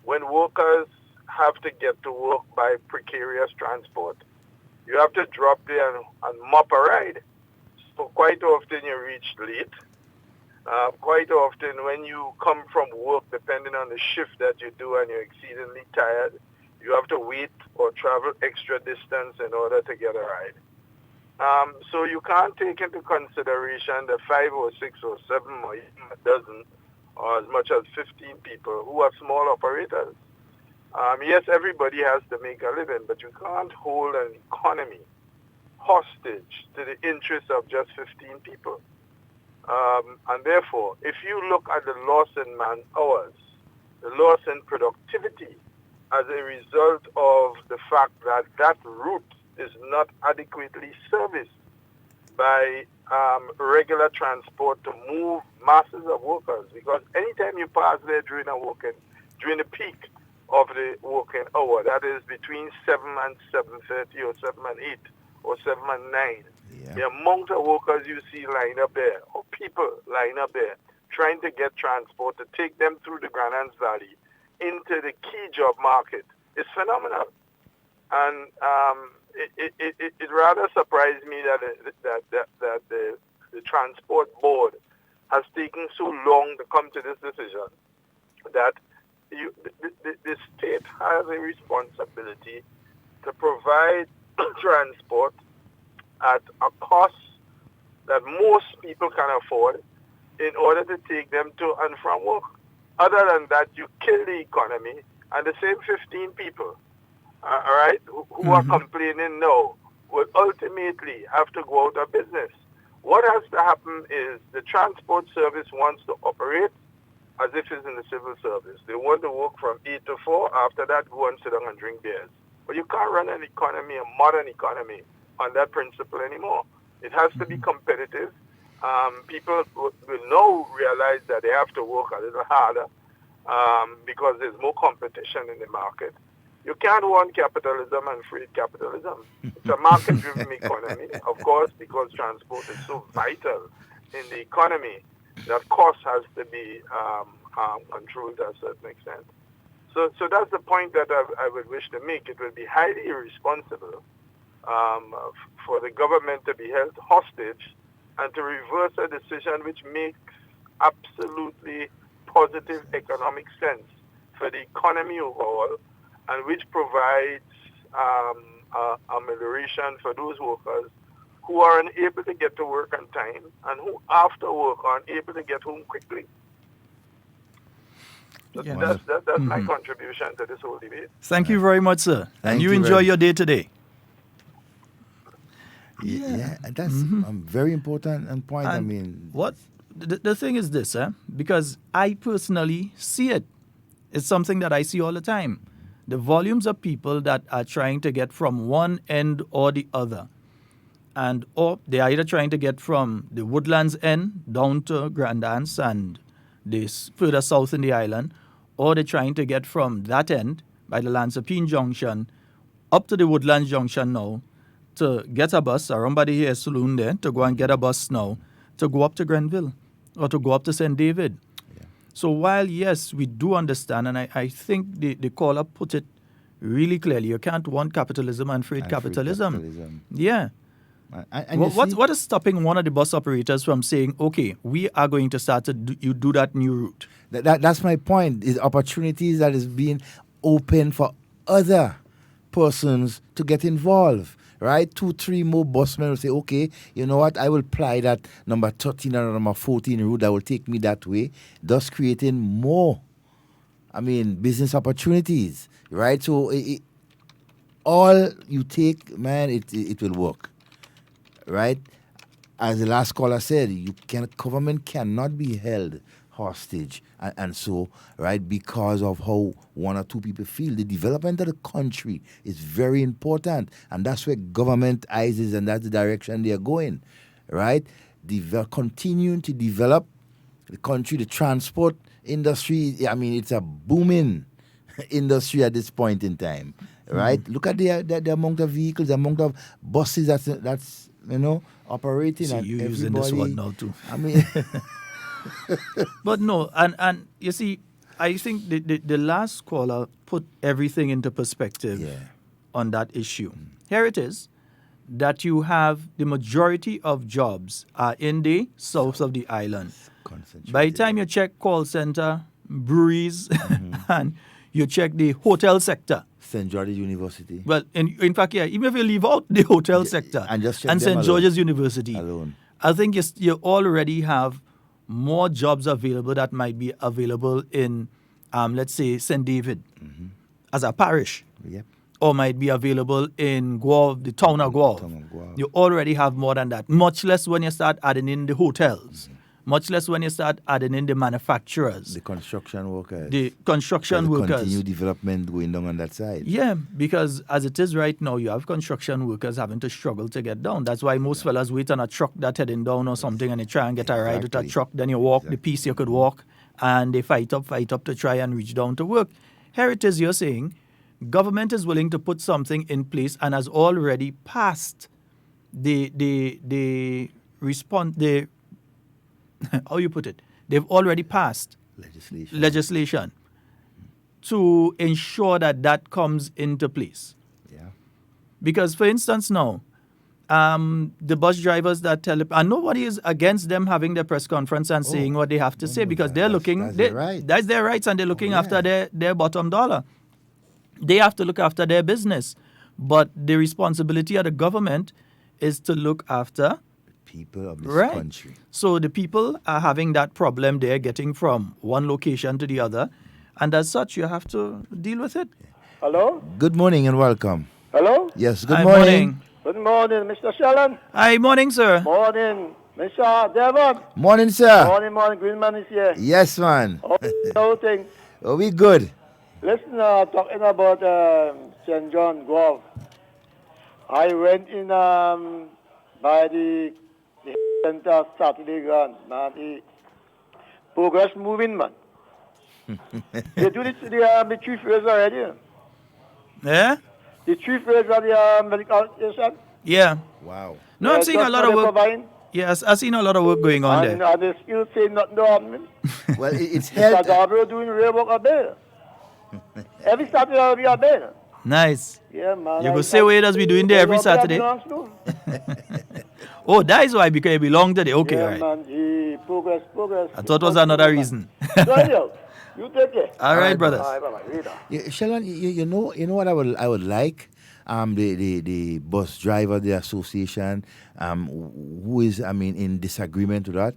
when workers have to get to work by precarious transport. You have to drop there and mop a ride. So quite often you reach late. Quite often when you come from work, depending on the shift that you do and you're exceedingly tired, you have to wait or travel extra distance in order to get a ride. So you can't take into consideration the 5 or 6 or 7 or even a dozen or as much as 15 people who are small operators. Yes, everybody has to make a living, but you can't hold an economy hostage to the interests of just 15 people. And therefore, if you look at the loss in man hours, the loss in productivity as a result of the fact that that route is not adequately serviced by regular transport to move masses of workers, because anytime you pass there during the peak of the working hour, that is between 7 and 7:30 or 7 and 8 or 7 and 9, the amount of workers you see lined up there, or people lined up there, trying to get transport to take them through the Grand Anse Valley into the key job market is phenomenal. And it rather surprised me that the transport board has taken so long to come to this decision, that the state has a responsibility to provide transport at a cost that most people can afford in order to take them to and from work. Other than that, you kill the economy, and the same 15 people, all right, who are complaining now will ultimately have to go out of business. What has to happen is the transport service wants to operate as if it's in the civil service. They want to work from 8 to 4. After that, go and sit down and drink beers. But you can't run an economy, a modern economy, on that principle anymore. It has to be competitive. People will now realize that they have to work a little harder because there's more competition in the market. You can't want capitalism and free capitalism. It's a market-driven economy, of course, because transport is so vital in the economy that cost has to be controlled to a certain extent. So that's the point that I would wish to make. It would be highly irresponsible for the government to be held hostage and to reverse a decision which makes absolutely positive economic sense for the economy overall, and which provides amelioration for those workers who are unable to get to work on time and who after work are unable to get home quickly. Yeah. That's my contribution to this whole debate. Thank you very much, sir. And you enjoy your day today. Yeah, that's a very important point. And I mean, what the thing is this, because I personally see it. It's something that I see all the time. The volumes of people that are trying to get from one end or the other, or they're either trying to get from the Woodlands end down to Grandance and this further south in the island, or they're trying to get from that end by the Lansapine Junction up to the Woodlands Junction now to get a bus around by the hair saloon there to go and get a bus now to go up to Grenville or to go up to St. David. So while, yes, we do understand, and I think the caller put it really clearly, you can't want capitalism and free capitalism. Yeah. And what is stopping one of the bus operators from saying, okay, we are going to start to do that new route? That's my point, is opportunities that is being open for other persons to get involved. Right, 2-3 more busmen will say, okay, you know what, I will apply that number 13 or number 14 route that will take me that way, thus creating more, business opportunities, right? So all you take, man, it will work, right? As the last caller said, government cannot be held hostage and so, right, because of how one or two people feel. The development of the country is very important, and that's where government eyes is, and that's the direction they are going, right? Continuing to develop the country, the transport industry, it's a booming industry at this point in time, right? Look at the amount of vehicles, the amount of buses that's operating. See, and you using this one now too. But no, and you see, I think the last caller put everything into perspective on that issue. Here it is, that you have the majority of jobs are in the south of the island. By the time you check call center, breweries, and you check the hotel sector. St. George's University. Well, in fact, even if you leave out the hotel sector and St. George's University, alone, I think you already have more jobs available that might be available in, let's say, St. David as a parish. Yep. Or might be available in Guelph, the town of Guelph. You already have more than that. Much less when you start adding in the hotels. Much less when you start adding in the manufacturers. The construction workers. The construction workers. Continue development going down on that side. Yeah, because as it is right now, you have construction workers having to struggle to get down. That's why most fellas wait on a truck that's heading down or something, and they try and get a ride with a truck. Then you walk the piece you could walk, and they fight up to try and reach down to work. Here it is, you're saying, government is willing to put something in place and has already passed how you put it? They've already passed legislation to ensure that comes into place. Yeah. Because, for instance, now, the bus drivers that and nobody is against them having their press conference and saying what they have to say, because they're looking, that's their rights, and they're looking after their bottom dollar. They have to look after their business. But the responsibility of the government is to look after people of this country. So the people are having that problem. They're getting from one location to the other. And as such, you have to deal with it. Hello? Good morning and welcome. Hello? Yes, good morning. Good morning, Mr. Sheldon. Hi, morning, sir. Morning, Mr. Devon. Morning, sir. Morning, Greenman is here. Yes, man. How things? Oh, we good. Listen, talking about St. John Guelph. I went in by the center Saturday grand, man. The progress moving, man. They do the 3 phase already. Yeah? The 3 phase of the medical station. Yeah. Wow. No, I'm seeing a lot of work. Yes, I've seen a lot of work going on there. And they still say nothing happening. Well, it's health. Mr. Gabriel doing real work up there. Every Saturday we are there. Nice. Yeah, man. You go say what does we doing there every Saturday? Oh, that is why, because you belong to the okay, yeah, right? man. Progress. I thought it was another reason. So anyhow, you take care. All right, brothers. All right, bye-bye. Later. Yeah, Sheldon, you know what I would like, the bus driver, the association, who is in disagreement with that.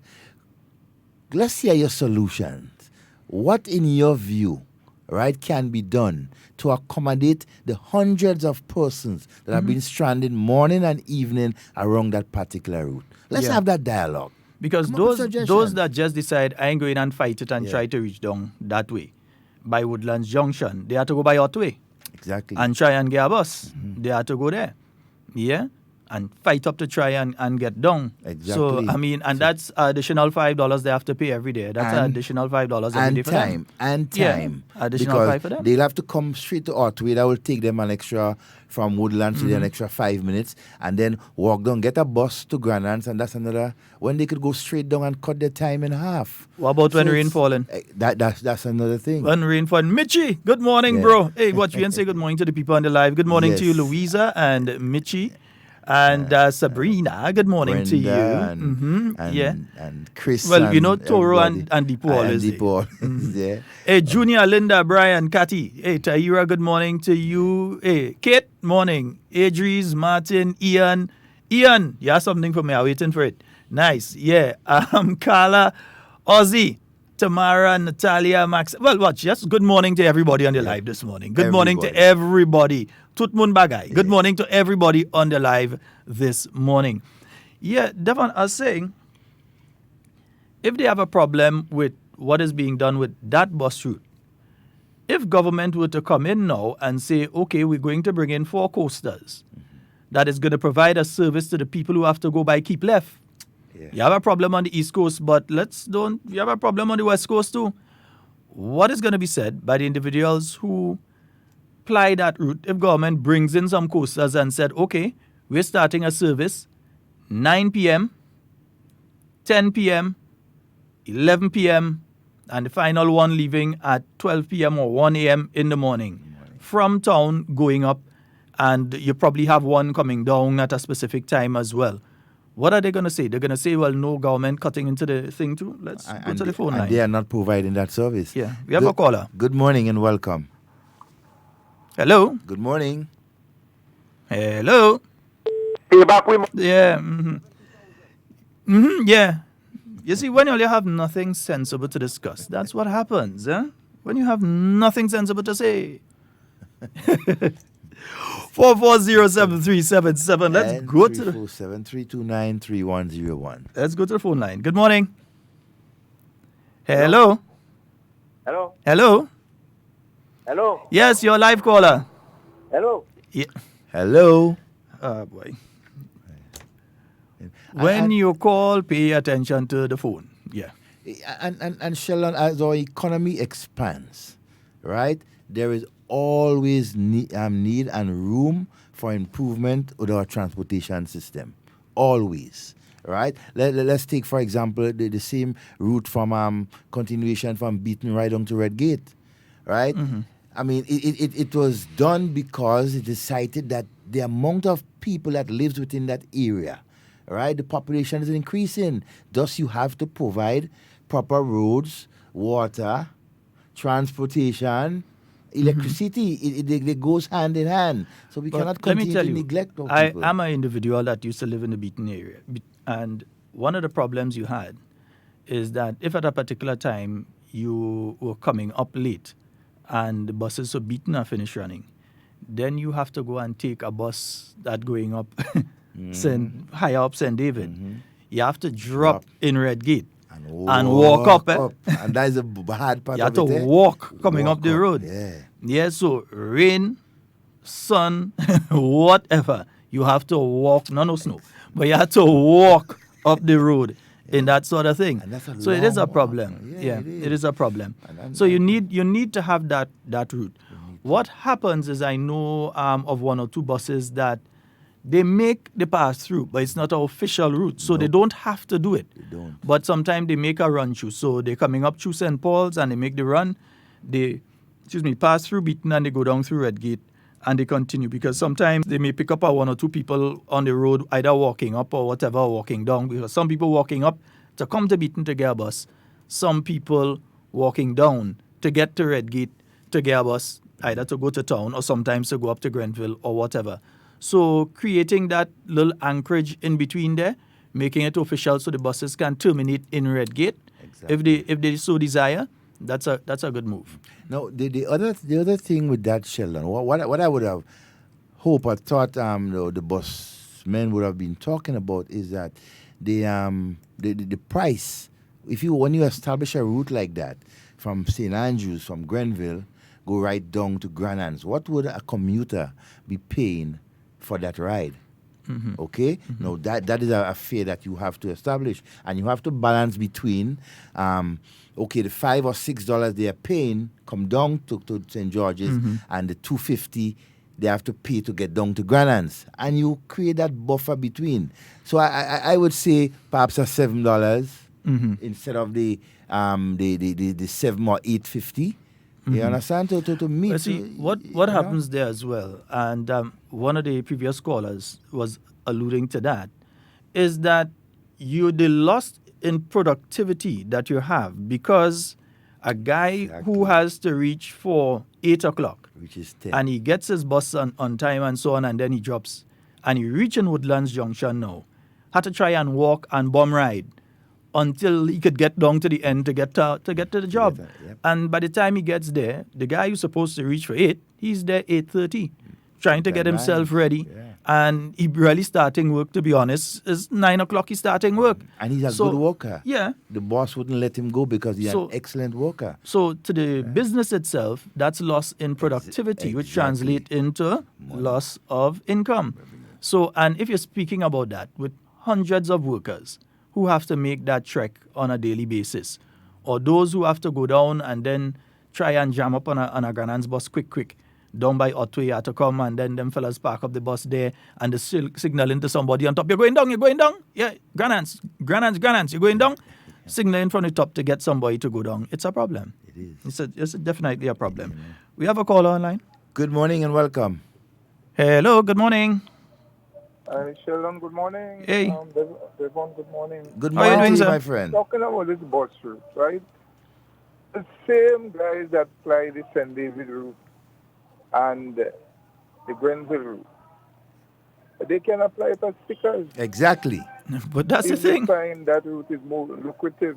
Let's hear your solutions. What, in your view, right, can be done to accommodate the hundreds of persons that have been stranded morning and evening around that particular route? Let's have that dialogue. Because those that just decide, I ain't going and fight it and try to reach down that way, by Woodlands Junction, they have to go by Otway. Exactly. And try and get a bus. They have to go there. Yeah? And fight up to try and get down. Exactly. So, and that's additional $5 they have to pay every day. That's an additional $5 every day for them. And time. Yeah, additional because $5 for them. They'll have to come straight to Otway. That will take them an extra, from Woodlands to an extra 5 minutes, and then walk down, get a bus to Grenada, and that's another, when they could go straight down and cut their time in half. What about when rain falling? That's another thing. When rain falling. Mitchie, good morning, bro. Hey, watch me and say good morning to the people on the live. Good morning to you, Louisa and Mitchie. And Sabrina, good morning Brenda to you. And Chris. Well, you know, Toro and Deepo always. Yeah. Hey, Junior, Linda, Brian, Cathy. Hey, Tahira, good morning to you. Hey, Kate, morning. Adries, Martin, Ian. Ian, you have something for me. I'm waiting for it. Nice. Yeah. Carla, Ozzy, Tamara, Natalia, Max. Well, watch. Just good morning to everybody on the live this morning. Good morning to everybody. Tutmun Bagay. Good morning to everybody on the live this morning. Yeah, Devon, I was saying, if they have a problem with what is being done with that bus route, if government were to come in now and say, okay, we're going to bring in 4 coasters that is going to provide a service to the people who have to go by Keep Left. Yeah. You have a problem on the East Coast, but you have a problem on the West Coast too. What is going to be said by the individuals who ply that route if government brings in some coasters and said, okay, we're starting a service 9 p.m., 10 p.m., 11 p.m., and the final one leaving at 12 p.m. or 1 a.m. in the morning from town going up, and you probably have one coming down at a specific time as well. What are they going to say? They're going to say, well, no government cutting into the thing too? Let's go to the phone line. And they are not providing that service. Yeah, we have a caller. Good morning and welcome. Hello. Good morning. Hello. Yeah. Yeah. You see, when you have nothing sensible to discuss, that's what happens, eh? When you have nothing sensible to say. 4407377. Let's go to the 3293101. Let's go to the phone line. Good morning. Hello. Hello. Hello. Hello. Yes, you're a live caller. Hello. Yeah. Hello. Oh boy. When you call, pay attention to the phone. Yeah. And Sheldon, as our economy expands, right, there is always need and room for improvement with our transportation system. Always. Right? Let's take, for example, the same route from continuation from Beaton right on to Redgate. Right? Mm-hmm. I mean, it was done because it decided that the amount of people that lives within that area, right, the population is increasing. Thus, you have to provide proper roads, water, transportation, electricity. It goes hand in hand. So we cannot continue to neglect those people. I'm an individual that used to live in the Beaton area. And one of the problems you had is that if at a particular time you were coming up late and the buses are beaten and finished running, then you have to go and take a bus that going up higher up St. David. Mm-hmm. You have to drop in Redgate and walk up. And that is a bad part you of it. You have to walk coming up the road. Yeah, so rain, sun, whatever, you have to walk, no snow, but you have to walk up the road. In that sort of thing. So it is a problem. Yeah, it is a problem. So you need to have that route. What happens is I know of 1 or 2 buses that they make the pass through, but it's not an official route. So they don't have to do it. But sometimes they make a run through. So they're coming up through St. Paul's and they make the run. They pass through Beaton and they go down through Redgate and they continue, because sometimes they may pick up one or two people on the road either walking up or whatever, walking down, because some people walking up to come to Beaton to get a bus, some people walking down to get to Redgate to get a bus, either to go to town or sometimes to go up to Grenville or whatever. So creating that little anchorage in between there, making it official so the buses can terminate in Redgate, Exactly. if they so desire, that's a good move. No, the other thing with that, Sheldon, what I would have hoped or thought the bus men would have been talking about is that the price. When you establish a route like that from St. Andrews, from Grenville, go right down to Granans, what would a commuter be paying for that ride? Okay? No, that is a fare that you have to establish. And you have to balance between, the $5 or $6 they are paying come down to St. George's, and the $2.50 they have to pay to get down to Granans. And you create that buffer between. So I would say perhaps a $7 instead of the $7 or $8.50. You understand? To meet. But see, what happens there as well, and one of the previous callers was alluding to that, is that the loss in productivity that you have, because a guy who has to reach for 8 o'clock, which is 10. and he gets his bus on time and so on, and then he drops, and he reach in Woodlands Junction now, had to try and walk and bomb ride until he could get down to the end to get to the job. Yep. And by the time he gets there, the guy who's supposed to reach for 8, he's there 8:30, trying to get himself ready. Yeah. And he really starting work, to be honest, is 9 o'clock he's starting work. And he's a good worker. Yeah. The boss wouldn't let him go because he's an excellent worker. So to the business itself, that's loss in productivity, which translate into loss of income. So, and if you're speaking about that with hundreds of workers who have to make that trek on a daily basis, or those who have to go down and then try and jam up on a Granans bus quick, down by Otway to come, and then them fellas park up the bus there and they're signaling to somebody on top, you're going down, yeah, Granans, you're going down, signaling from the top to get somebody to go down. It's a problem. It is. It's definitely a problem. We have a caller online. Good morning and welcome. Hello, good morning. Sheldon, good morning. Hey. Devon, good morning. Good How are you morning doing, to you, sir? my friend. Talking about this bus route, right? The same guys that fly the St. David route and the Grenville route, they can apply for stickers. Exactly. But that's the If they thing. find that route is more lucrative,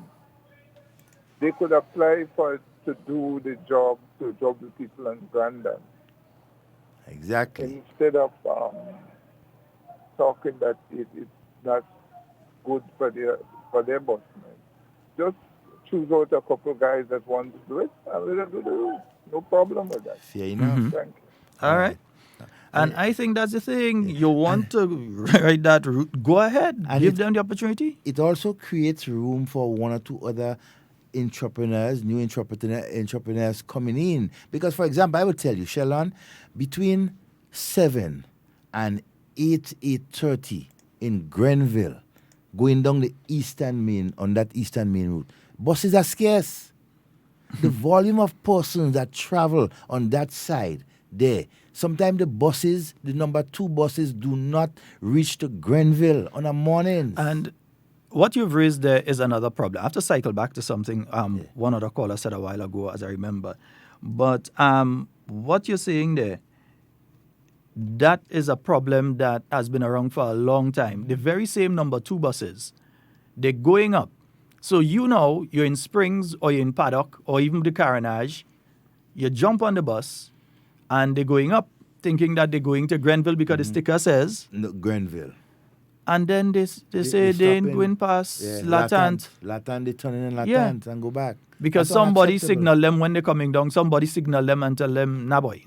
they could apply to do the job, to job the people in Grandad, Exactly. instead of talking that it's not good for their boss. Just choose out a couple guys that want to do it and let them do the route. No problem with that. Fair enough. Thank you. All right. And I think that's the thing. You want to ride that route, go ahead. And Give them the opportunity. It also creates room for one or two other entrepreneurs, new entrepreneurs coming in. Because, for example, I would tell you, Sheldon, between 7 and 8:30 in Grenville, going down the on that eastern main route, buses are scarce. The volume of persons that travel on that side there, sometimes the number 2 buses do not reach to Grenville on a morning. And what you've raised there is another problem. I have to cycle back to something one other caller said a while ago, as I remember. But what you're saying there, that is a problem that has been around for a long time. The very same number 2 buses, they're going up. So you're in Springs or you're in Paddock or even the Carriacou, you jump on the bus and they're going up, thinking that they're going to Grenville because the sticker says. No, Grenville. And then they say they ain't going past Latant. Latant, they turn in Latant and go back. Because That's somebody unacceptable. signal them when they're coming down. Somebody signal them and tell them, nah boy.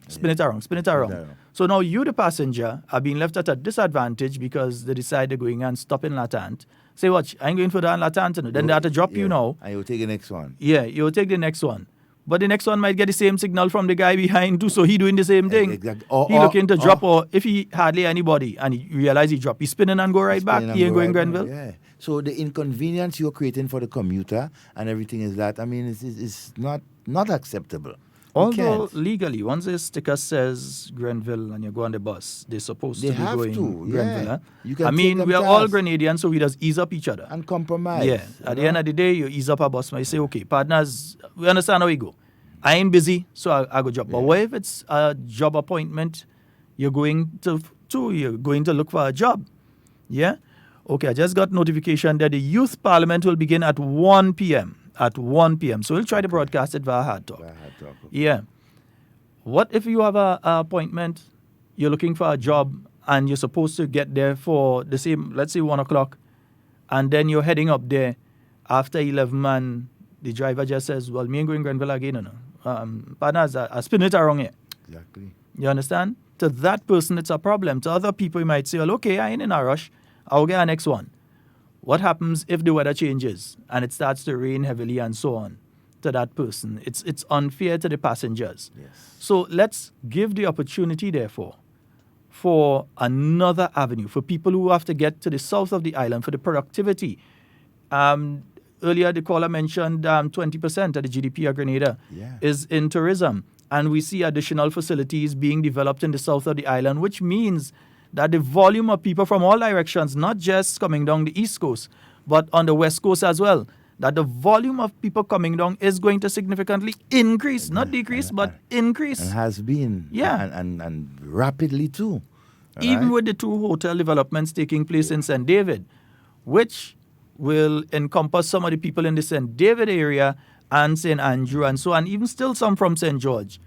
Spin it around. So now you, the passenger, are being left at a disadvantage because they decide they're going and stop in Latant. Say, watch, I ain't going for that in Latant. Then they have to drop you now. And you'll take the next one. Yeah, you'll take the next one. But the next one might get the same signal from the guy behind too, so he doing the same thing. Exactly. He looking to drop, or if he hardly anybody and he realize he drop, he spinning and go right back. He ain't going Grenville. Yeah. So the inconvenience you're creating for the commuter and everything is that, I mean, it's not acceptable. Although can't. legally, once a sticker says Grenville and you go on the bus, they're supposed They to be have going to, Grenville. yeah. Huh? You can I take mean, them we are to all us. Grenadians, so we just ease up each other. And compromise. Yeah. At the end of the day, you ease up a bus. You say, okay, partners, we understand how we go. I ain't busy, so I go job. But what if it's a job appointment? You're going to look for a job. Yeah? Okay, I just got notification that the Youth Parliament will begin at 1 p.m. At 1 p.m. So we'll try to broadcast it via Hard Talk. Yeah. What if you have a appointment, you're looking for a job, and you're supposed to get there for the same, let's say 1 o'clock, and then you're heading up there after 11, and the driver just says, well, me ain't going Grenville again, you know. Partners, I spin it around here. Exactly. You understand? To that person, it's a problem. To other people, you might say, well, okay, I ain't in a rush. I'll get our next one. What happens if the weather changes and it starts to rain heavily and so on to that person? It's unfair to the passengers. Yes. So let's give the opportunity, therefore, for another avenue, for people who have to get to the south of the island for the productivity. Earlier, the caller mentioned 20% of the GDP of Grenada is in tourism. And we see additional facilities being developed in the south of the island, which means that the volume of people from all directions, not just coming down the east coast, but on the west coast as well, that the volume of people coming down is going to significantly increase, not decrease, but increase. And has been. Yeah. And rapidly too. Even with the 2 hotel developments taking place in St. David, which will encompass some of the people in the St. David area and St. Andrew and so on, even still some from St. George.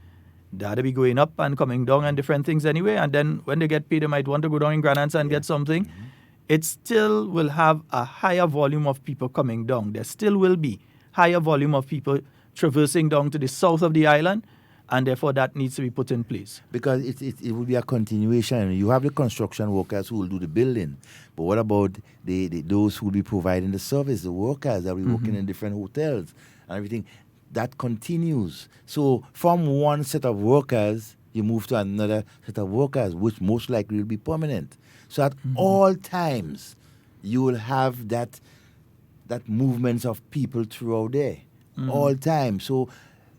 That'll be going up and coming down and different things anyway. And then when they get paid, they might want to go down in Grenada and get something. It still will have a higher volume of people coming down. There still will be higher volume of people traversing down to the south of the island, and therefore that needs to be put in place. Because it will be a continuation. You have the construction workers who will do the building, but what about those who will be providing the service, the workers that will be working in different hotels and everything? That continues. So from one set of workers, you move to another set of workers, which most likely will be permanent. So at all times, you will have that movements of people throughout there, all time. So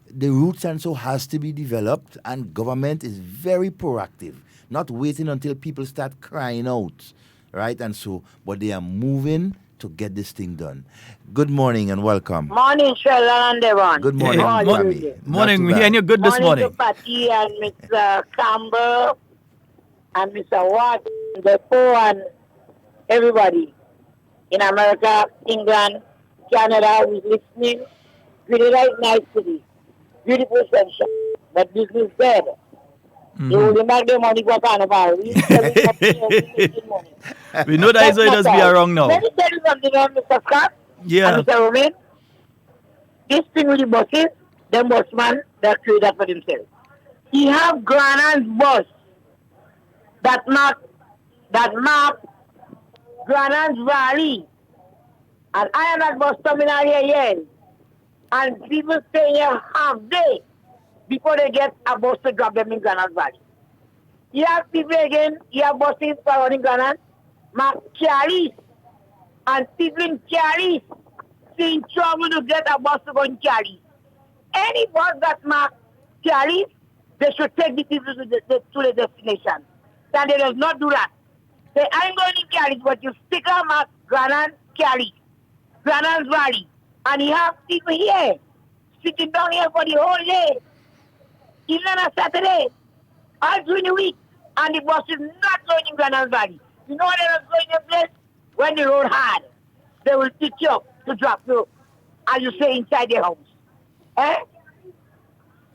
the routes and so has to be developed, and government is very proactive, not waiting until people start crying out, right? And so, but they are moving to get this thing done. Good morning and welcome. Morning, Sheldon and Devon. Good morning, Mammy. Morning, we hear you good this morning. Morning to Patty and Mr. Campbell and Mr. Watt, Defoe and everybody in America, England, Canada who's listening. Grenada is nice city. Beautiful sunshine, but business dead. They will back their money for Carnival. We know that is why it does be wrong now. Let me tell you something, Mr. Scott Yeah. and Mr. Romain. This thing with the buses, them busman, they're created for themselves. He have Grenada's bus that map Grenada's Valley. And I am that bus terminal here. And people stay here half day before they get a bus to drop them in Grenada's Valley. You have people again, you have buses surrounding Grenada, mark Carriacou, and people in Carriacou seeing trouble to get a bus to go in Carriacou. Any bus that mark Carriacou, they should take the people to the destination. And they does not do that. They ain't going in Carriacou, but you stick a mark Grenada, Carriacou, Grenada's Valley. And you have people here, sitting down here for the whole day, even on a Saturday, all during the week, and the bus is not going in Grenada's Valley. You know what they are going in place? When the road hard, they will pick you up to drop you, as you say, inside their house. Eh?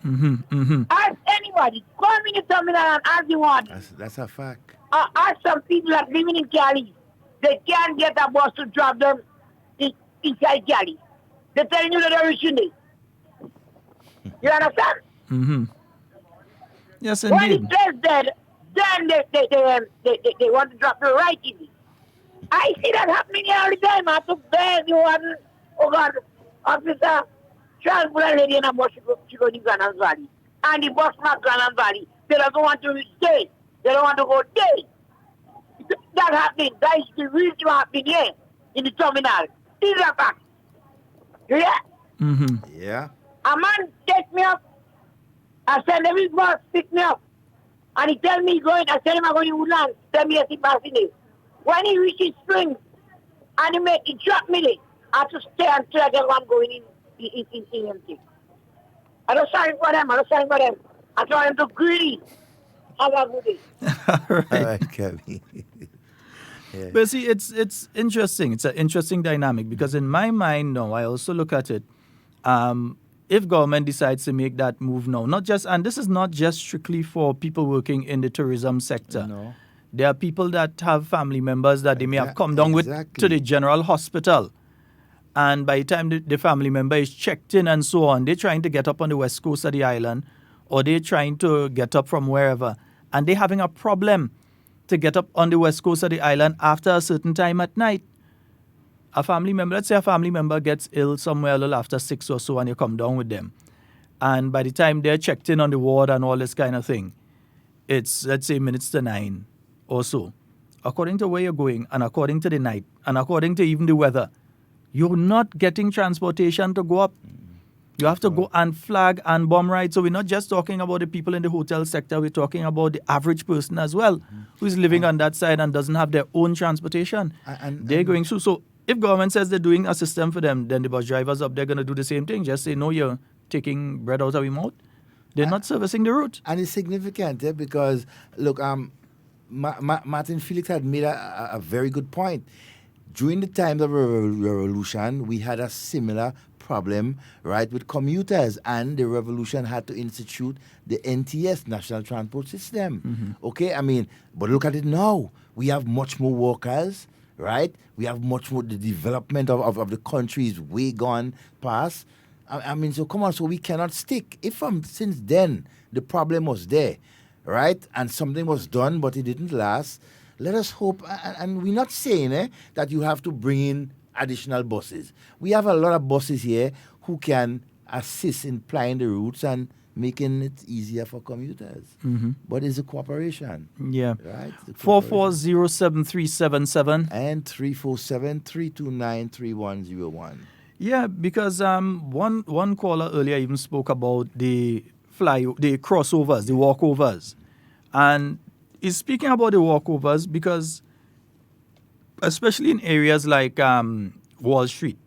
Ask anybody, come in the terminal and ask you one. That's a fact. Ask some people that living in Cali. They can't get a bus to drop them inside Cali. They're telling you that they're reaching it. You understand? Yes, When indeed. it says dead, then they want to drop you right in it. I see that happening here all the time. I took there, oh God, officer, transport a lady in a bus, she go to Grenada's Valley. And the bus mark Grenada's Valley. They don't want to stay. They don't want to go there. That happening. That is the reason happening here in the terminal. This is a fact. You hear? Yeah. A man take me up I said, let me boss pick me up. And he tell me going, I tell him I'm going to Woodlands. Tell me as he passing it. When he reaches Spring, and he drop me there, I have to stay until I get one going in empty. I don't sorry for them. I tell them to greedy. Have a good day. All right. All right, Kevin. Yeah. But see, it's interesting. It's an interesting dynamic because in my mind now, I also look at it. If government decides to make that move now, and this is not just strictly for people working in the tourism sector. No. There are people that have family members that they may have come down with to the general hospital. And by the time the family member is checked in and so on, they're trying to get up on the west coast of the island, or they're trying to get up from wherever, and they're having a problem to get up on the west coast of the island after a certain time at night. Let's say a family member gets ill somewhere a little after 6 or so, and you come down with them. And by the time they're checked in on the ward and all this kind of thing, it's, let's say, minutes to 9 or so. According to where you're going, and according to the night, and according to even the weather, you're not getting transportation to go up. You have to go and flag and bomb ride. So we're not just talking about the people in the hotel sector. We're talking about the average person as well, who's living on that side and doesn't have their own transportation. They're going through. So if government says they're doing a system for them, then the bus drivers up there are going to do the same thing. Just say, no, you're taking bread out of your mouth. They're not servicing the route. And it's significant because, look, Martin Felix had made a very good point. During the time of the revolution, we had a similar problem, right, with commuters, and the revolution had to institute the NTS, National Transport System. Okay, I mean, but look at it now. We have much more workers, right? We have much more, the development of the country is way gone past. I mean, so come on, so we cannot stick. Since then, the problem was there, right? And something was done, but it didn't last. Let us hope, and we're not saying that you have to bring in additional buses. We have a lot of buses here who can assist in plying the routes and making it easier for commuters. But it's a cooperation. Yeah. Right? 4407-377. And 347-329-3101. Yeah, because one caller earlier even spoke about the crossovers, the walkovers. And he's speaking about the walkovers because especially in areas like Wall Street,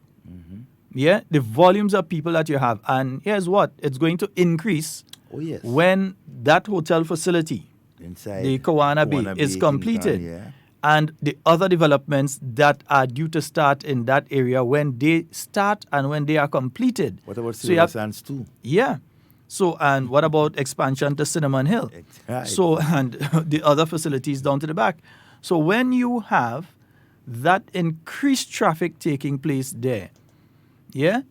yeah, the volumes of people that you have. And here's what, it's going to increase when that hotel facility, inside the Kawana Bay, is completed. And the other developments that are due to start in that area when they start and when they are completed. What about Silver Sands too? Yeah. So, and what about expansion to Cinnamon Hill? Right. So, and the other facilities down to the back. So when you have that increased traffic taking place there, yeah,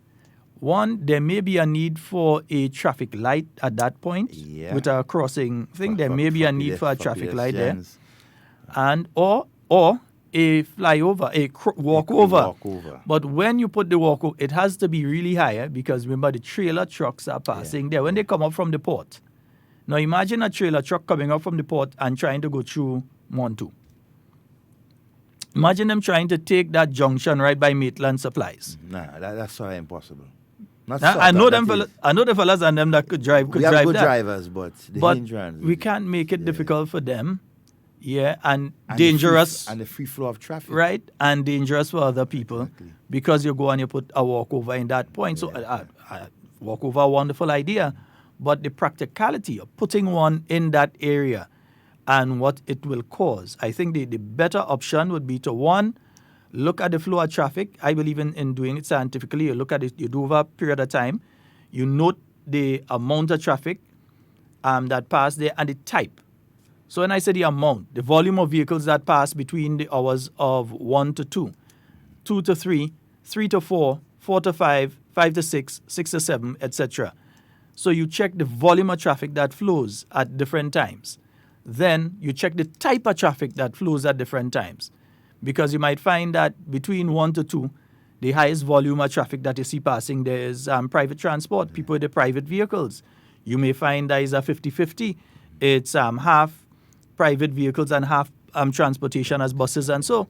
one, there may be a need for a traffic light at that point with a crossing thing. There may be a need for a traffic light there. And or a flyover, walkover. But when you put the walkover, it has to be really higher because remember the trailer trucks are passing there when they come up from the port. Now imagine a trailer truck coming up from the port and trying to go through Montu. Imagine them trying to take that junction right by Maitland Supplies. Nah, that's so impossible. I know the fellas and them that could drive. We have good drivers, but the hindrance. We can't make it difficult for them. Yeah, and dangerous. And the free flow of traffic. Right, and dangerous for other people because you go and you put a walkover in that point. So walkover, a wonderful idea, but the practicality of putting one in that area and what it will cause. I think the better option would be to, one, look at the flow of traffic. I believe in doing it scientifically. You look at it, you do over a period of time. You note the amount of traffic that pass there and the type. So when I say the amount, the volume of vehicles that pass between the hours of 1 to 2, 2 to 3, 3 to 4, 4 to 5, 5 to 6, 6 to 7, etc. So you check the volume of traffic that flows at different times. Then you check the type of traffic that flows at different times. Because you might find that between 1 to 2, the highest volume of traffic that you see passing there is private transport, people with their private vehicles. You may find that is a 50-50. It's half private vehicles and half transportation as buses and so.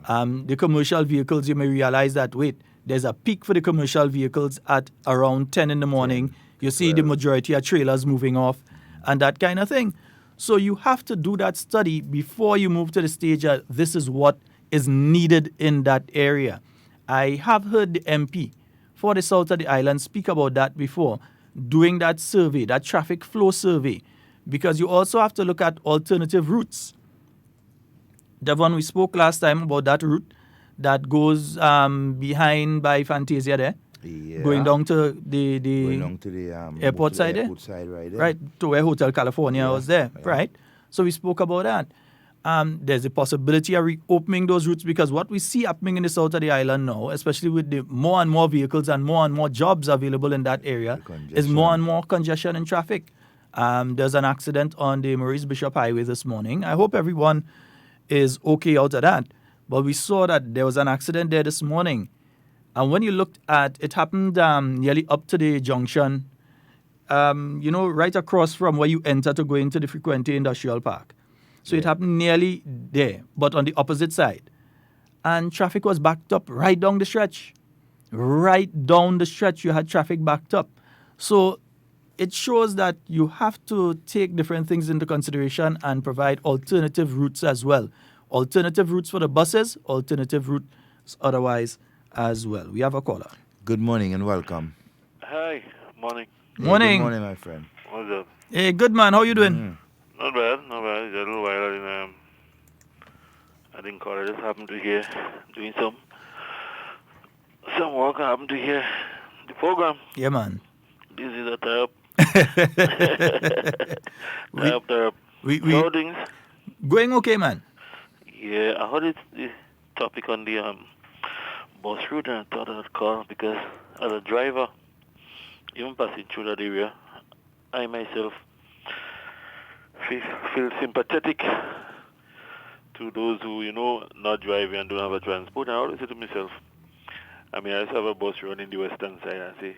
The commercial vehicles, you may realize that, there's a peak for the commercial vehicles at around 10 in the morning. You see the majority of trailers moving off and that kind of thing. So you have to do that study before you move to the stage that this is what is needed in that area. I have heard the MP for the south of the island speak about that before, doing that survey, that traffic flow survey, because you also have to look at alternative routes. Devon, we spoke last time about that route that goes behind by Fantasia there, going down to the airport side there, right, to where Hotel California was there, right? So we spoke about that. There's a possibility of reopening those routes because what we see happening in the south of the island now, especially with the more and more vehicles and more jobs available in that area, is more and more congestion in traffic. There's an accident on the Maurice Bishop Highway this morning. I hope everyone is okay out of that. But we saw that there was an accident there this morning. And when you looked at it, happened nearly up to the junction, right across from where you enter to go into the Frequente Industrial Park. So it happened nearly there, but on the opposite side. And traffic was backed up right down the stretch. Right down the stretch, you had traffic backed up. So it shows that you have to take different things into consideration and provide alternative routes as well. Alternative routes for the buses, alternative routes otherwise as well. We have a caller. Good morning and welcome. Hi, morning. Morning. Good morning, my friend. What's up? Hey, good man. How you doing? Not bad. It's a little while I didn't call. I just happened to hear doing some work. I happened to hear the program. Yeah, man. This is a tie up. Tie up. How things? Going okay, man. Yeah, I heard the topic on the bus route and I thought I'd call because as a driver, even passing through that area, I myself feel sympathetic to those who, not driving and don't have a transport. And I always say to myself, I used to have a bus run in the western side. I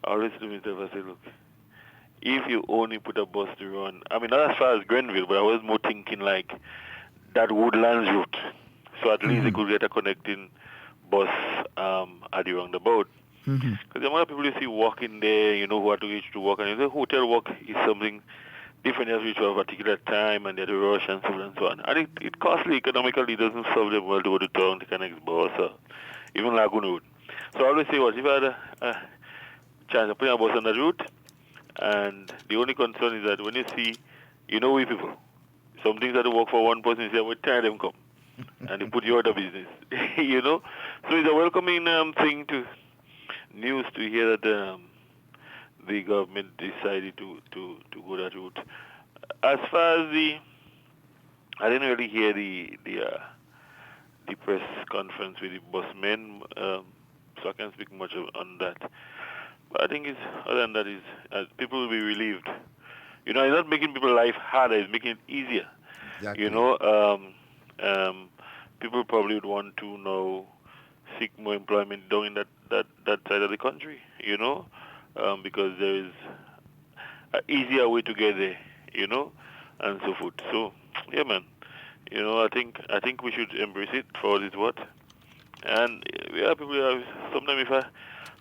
always say to myself, look, if you only put a bus to run, not as far as Grenville, but I was more thinking like that Woodlands route. So at least they could get a connecting bus at the roundabout. Because the amount of people you see walking there, who are to reach to work, and the hotel work is something different. You have to reach at a particular time, and they have to rush and so on and so on. And it costly economically doesn't serve them well to go to town, take an next bus, or even Lagoon Road. So I always say, if I had a chance of putting a bus on that route, and the only concern is that when you see, we people, some things that work for one person, you say, what time them come? And they put you out of business, So it's a welcoming thing to news to hear that the government decided to go that route. As far as I didn't really hear the press conference with the busmen, so I can't speak much on that. But I think other than that people will be relieved. It's not making people's life harder; it's making it easier. Exactly. People probably would want to now seek more employment down in that side of the country, because there is an easier way to get there, and so forth. So, yeah, man, I think we should embrace it for what it's worth. And people sometimes if I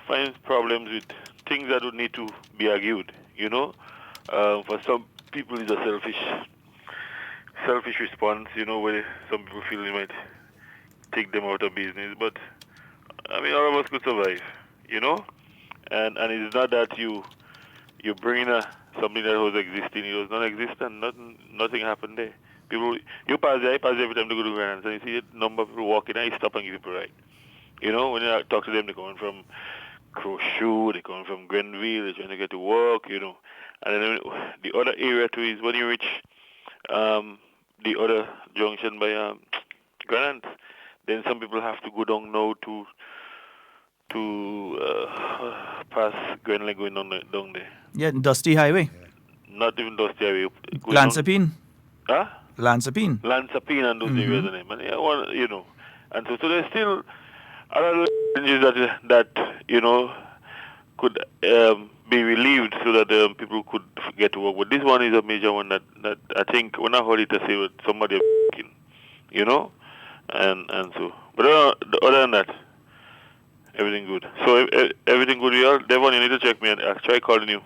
find problems with things that would need to be argued, for some people it's a selfish response, where some people feel they might take them out of business, but all of us could survive, and it's not that you bring in something that was existing, it was non-existent, nothing happened there. People, you pass there, I pass every time to go to Grand, and you see a number of people walking, and you stop and give people a ride. When you talk to them, they're coming from Crowshoe, they're coming from Grenville, they're trying to get to work, and then the other area too is when you reach the other junction by Grenade, then some people have to go down now to pass Grenville going down there. Yeah, Dusty Highway. Not even Dusty Highway. Lansapine. Huh? Lansapine and those areas, and and so there's still other challenges that could be relieved so that people could get to work. But this one is a major one that I think when I heard it, I say with somebody, and so. But other than that, Everything good. So everything good here. Devon, you need to check me and I'll try calling you.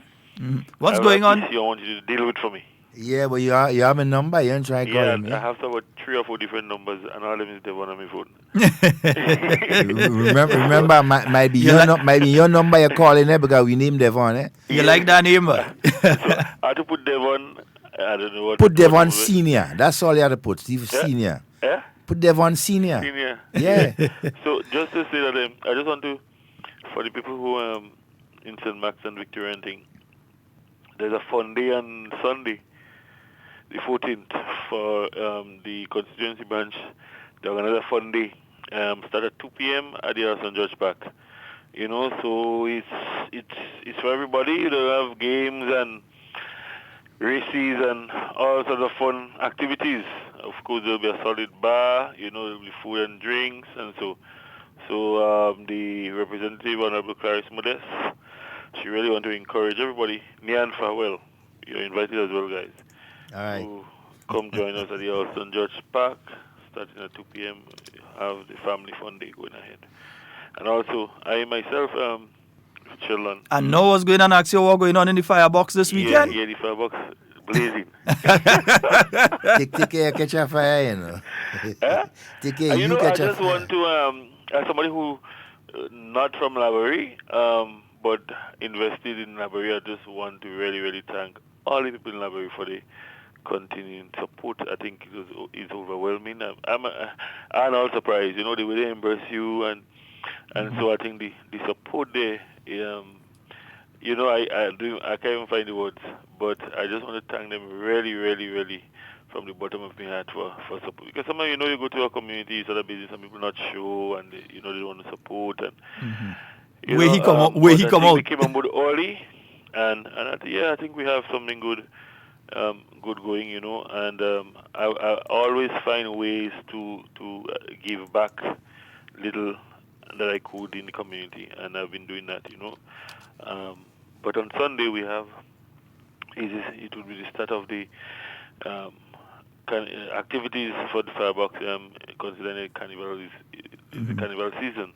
What's going on? I want you to deal with for me. Yeah, but you have a number. You ain't try calling me. I have about 3 or 4 different numbers, and all of them is Devon on my phone. remember, might be your number you're calling there because we named Devon. Eh? You like that name? So I had to put Devon. I don't know what. Put Devon Senior. That's all you have to put. Steve Senior. Yeah. Put Devon Senior. Senior. Yeah. So just to say that I just want to, for the people who in St. Max and Victoria and thing, there's a fun day on Sunday, the 14th, for the constituency branch. They're another fun day. Start at 2 p.m. at the St. George Park. You know, so it's for everybody. They'll have games and races and all sorts of fun activities. Of course, there'll be a solid bar. You know, there'll be food and drinks, and so the representative, Honorable Clarice Modest, she really want to encourage everybody. Near and far, well, you're invited as well, guys. All right. So come join us at the St. George Park, starting at 2 p.m. Have the family fun day going ahead. And also, I myself, Sheldon. I know what's going on, Axio. What's going on in the firebox this weekend? Yeah, the firebox blazing. Take care, catch a fire, you know. Take care, you know, catch I a just fire. want to, as somebody who, not from Laborie, but invested in Laborie, I just want to really, really thank all the people in Laborie for the continuing support. I think it's overwhelming. I'm all surprised, you know, the way they embrace you, and so I think the support there, you know, I can't even find the words, but I just want to thank them really, really, really from the bottom of my heart for support. Because sometimes, you know, you go to a community, you start a business, some people not sure, and they, you know, they want to support, and Where he come out? Where he come out? We came on board early, and I think we have something good going, you know, and I always find ways to give back little that I could in the community, and I've been doing that, you know. But on Sunday we have, it will be the start of the activities for the firebox, considering carnival is the carnival season.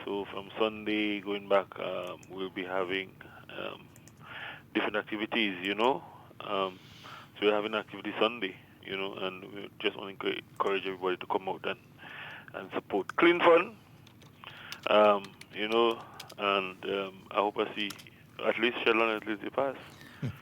So from Sunday going back, we'll be having different activities, you know. So we're having activity Sunday, you know, and we just want to encourage everybody to come out and support. Clean fun, you know, and I hope I see at least Sheldon at least the pass.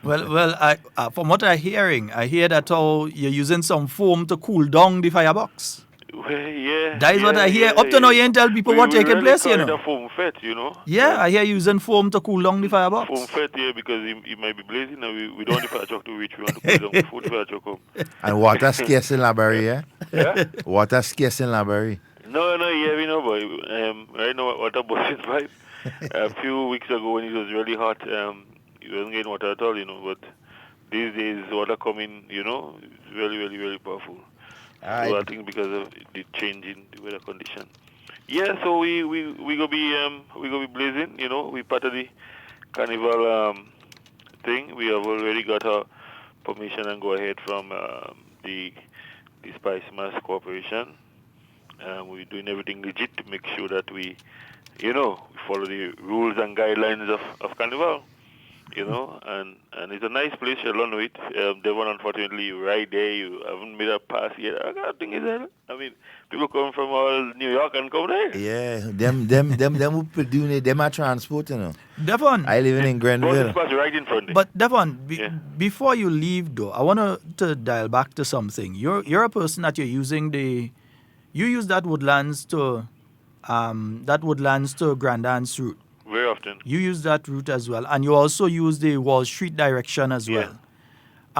Well, I from what I hear that you're using some foam to cool down the firebox. Well, yeah. That is what I hear. Up to now, you ain't tell people what taking place, you know. The foam fet, you know. Yeah, I hear you using foam to cool down the firebox. Foam fet, yeah, because it might be blazing, and we don't want the fire truck to reach. We want to cool down before the fire truck come. And water scarce in Laborie, yeah? Yeah? Water scarce in Laborie. No, yeah, we know, boy. Right now, water busted pipe. A few weeks ago, when it was really hot, you wasn't getting water at all, you know. But these days, water coming, you know, it's really, really, really powerful. So I think because of the change in the weather condition. Yeah, so we gonna be blazing, you know. We part of the carnival thing. We have already got our permission and go ahead from the Spice Mass Corporation. We're doing everything legit to make sure that we, you know, follow the rules and guidelines of carnival. You know, and it's a nice place. Sheldon know it. Devon, unfortunately, right there. You haven't made a pass yet. I think it's that. I mean, people come from all New York and come there. Yeah, them who doing it, them are transport, you know. Devon, I live in Grenville. Right in front. But Devon, before you leave, though, I want to dial back to something. You're a person that you're using you use that Woodlands to Grandans route. Very often. You use that route as well, and you also use the Wall Street direction as well.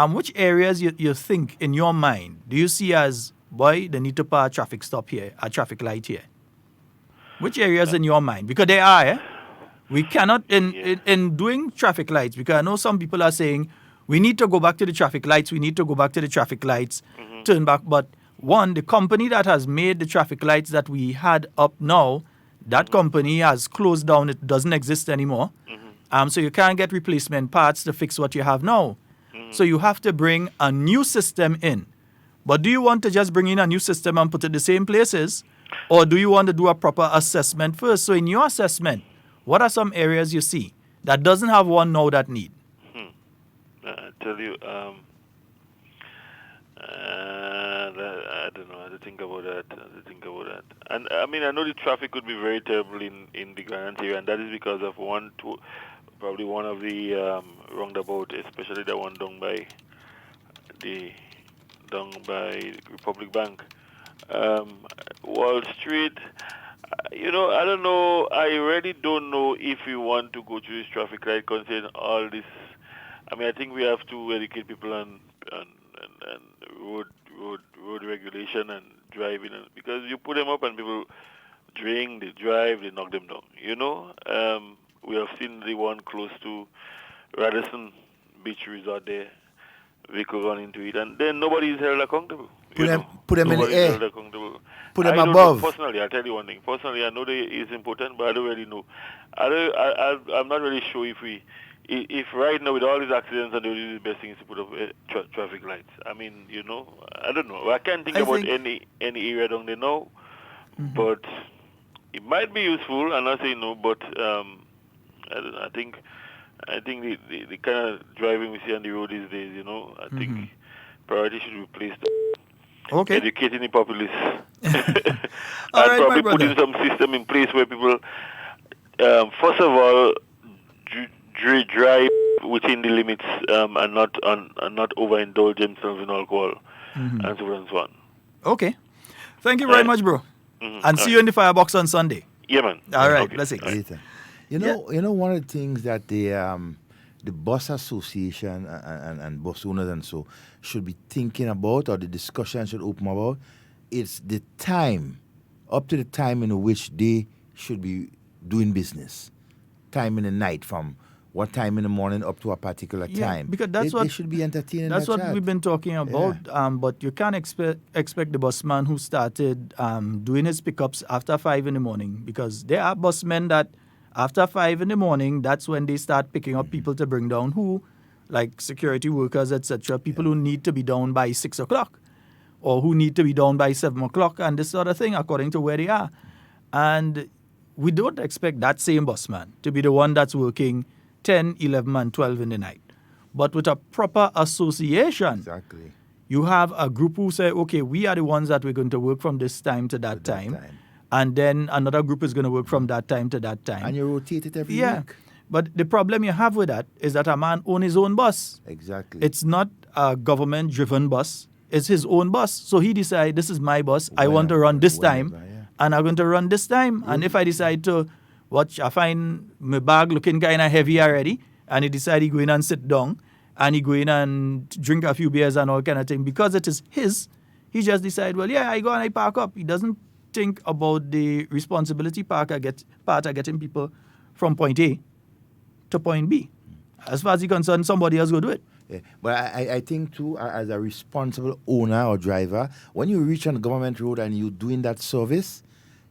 Which areas you think, in your mind, do you see as, boy, they need to put a traffic stop here, a traffic light here? Which areas in your mind? Because they are, we cannot, in doing traffic lights, because I know some people are saying, we need to go back to the traffic lights, turn back, but one, the company that has made the traffic lights that we had up now, that company has closed down. It doesn't exist anymore. So you can't get replacement parts to fix what you have now. So you have to bring a new system in. But do you want to just bring in a new system and put it the same places? Or do you want to do a proper assessment first? So in your assessment, what are some areas you see that doesn't have one now that need? I tell you, I don't know. I have to think about that. And I mean, I know the traffic could be very terrible in the Grand area, and that is because of probably one of the roundabout, especially the one down by Republic Bank, Wall Street. I don't know. I really don't know if we want to go through this traffic light, considering all this. I mean, I think we have to educate people on road regulation and driving, because you put them up and people drink, they drive, they knock them down. We have seen the one close to Radisson Beach Resort there. Vehicle run into it, and then nobody is held accountable. Put them in the air. Put them I don't above. know, personally, I'll tell you one thing. Personally, I know that it's important, but I don't really know. I'm not really sure if right now with all these accidents and the best thing is to put up traffic lights. I mean, I don't know. I can't think about any area down there now, but it might be useful. I'm not saying no, but I think the kind of driving we see on the road these days, I think priority should be placed on educating the populace. And probably putting some system in place where people, first of all, drive within the limits and not overindulge themselves in alcohol and so on and so on. Okay. Thank you very much, bro. And see you in the firebox on Sunday. Yeah, man. All right. Okay. Blessings. One of the things that the bus association and bus owners and so should be thinking about, or the discussion should open about, it's the time, up to the time in which they should be doing business. Time in the night, from what time in the morning up to a particular time. Because they should be entertaining. That's what chat. we've been talking about. Yeah. But you can't expect the busman who started doing his pickups after 5 in the morning, because there are busmen that after 5 in the morning, that's when they start picking up people to bring down who, like security workers, etc., people who need to be down by 6 o'clock or who need to be down by 7 o'clock and this sort of thing, according to where they are. And we don't expect that same busman to be the one that's working 10, 11, and 12 in the night. But with a proper association, exactly, you have a group who say, okay, we are the ones that we're going to work from this time to that time. And then another group is going to work from that time to that time. And you rotate it every week. But the problem you have with that is that a man owns his own bus. Exactly. It's not a government-driven bus. It's his own bus. So he decides, this is my bus. I want to run this time. And I'm going to run this time. And if I decide to watch, I find my bag looking kind of heavy already, and he decide he go in and sit down, and he go in and drink a few beers and all kind of thing. Because it is his, he just decide, well, I go and I park up. He doesn't think about the responsibility part of getting people from point A to point B. As far as he's concerned, somebody else go do it. Yeah. But I think too, as a responsible owner or driver, when you reach on a government road and you're doing that service,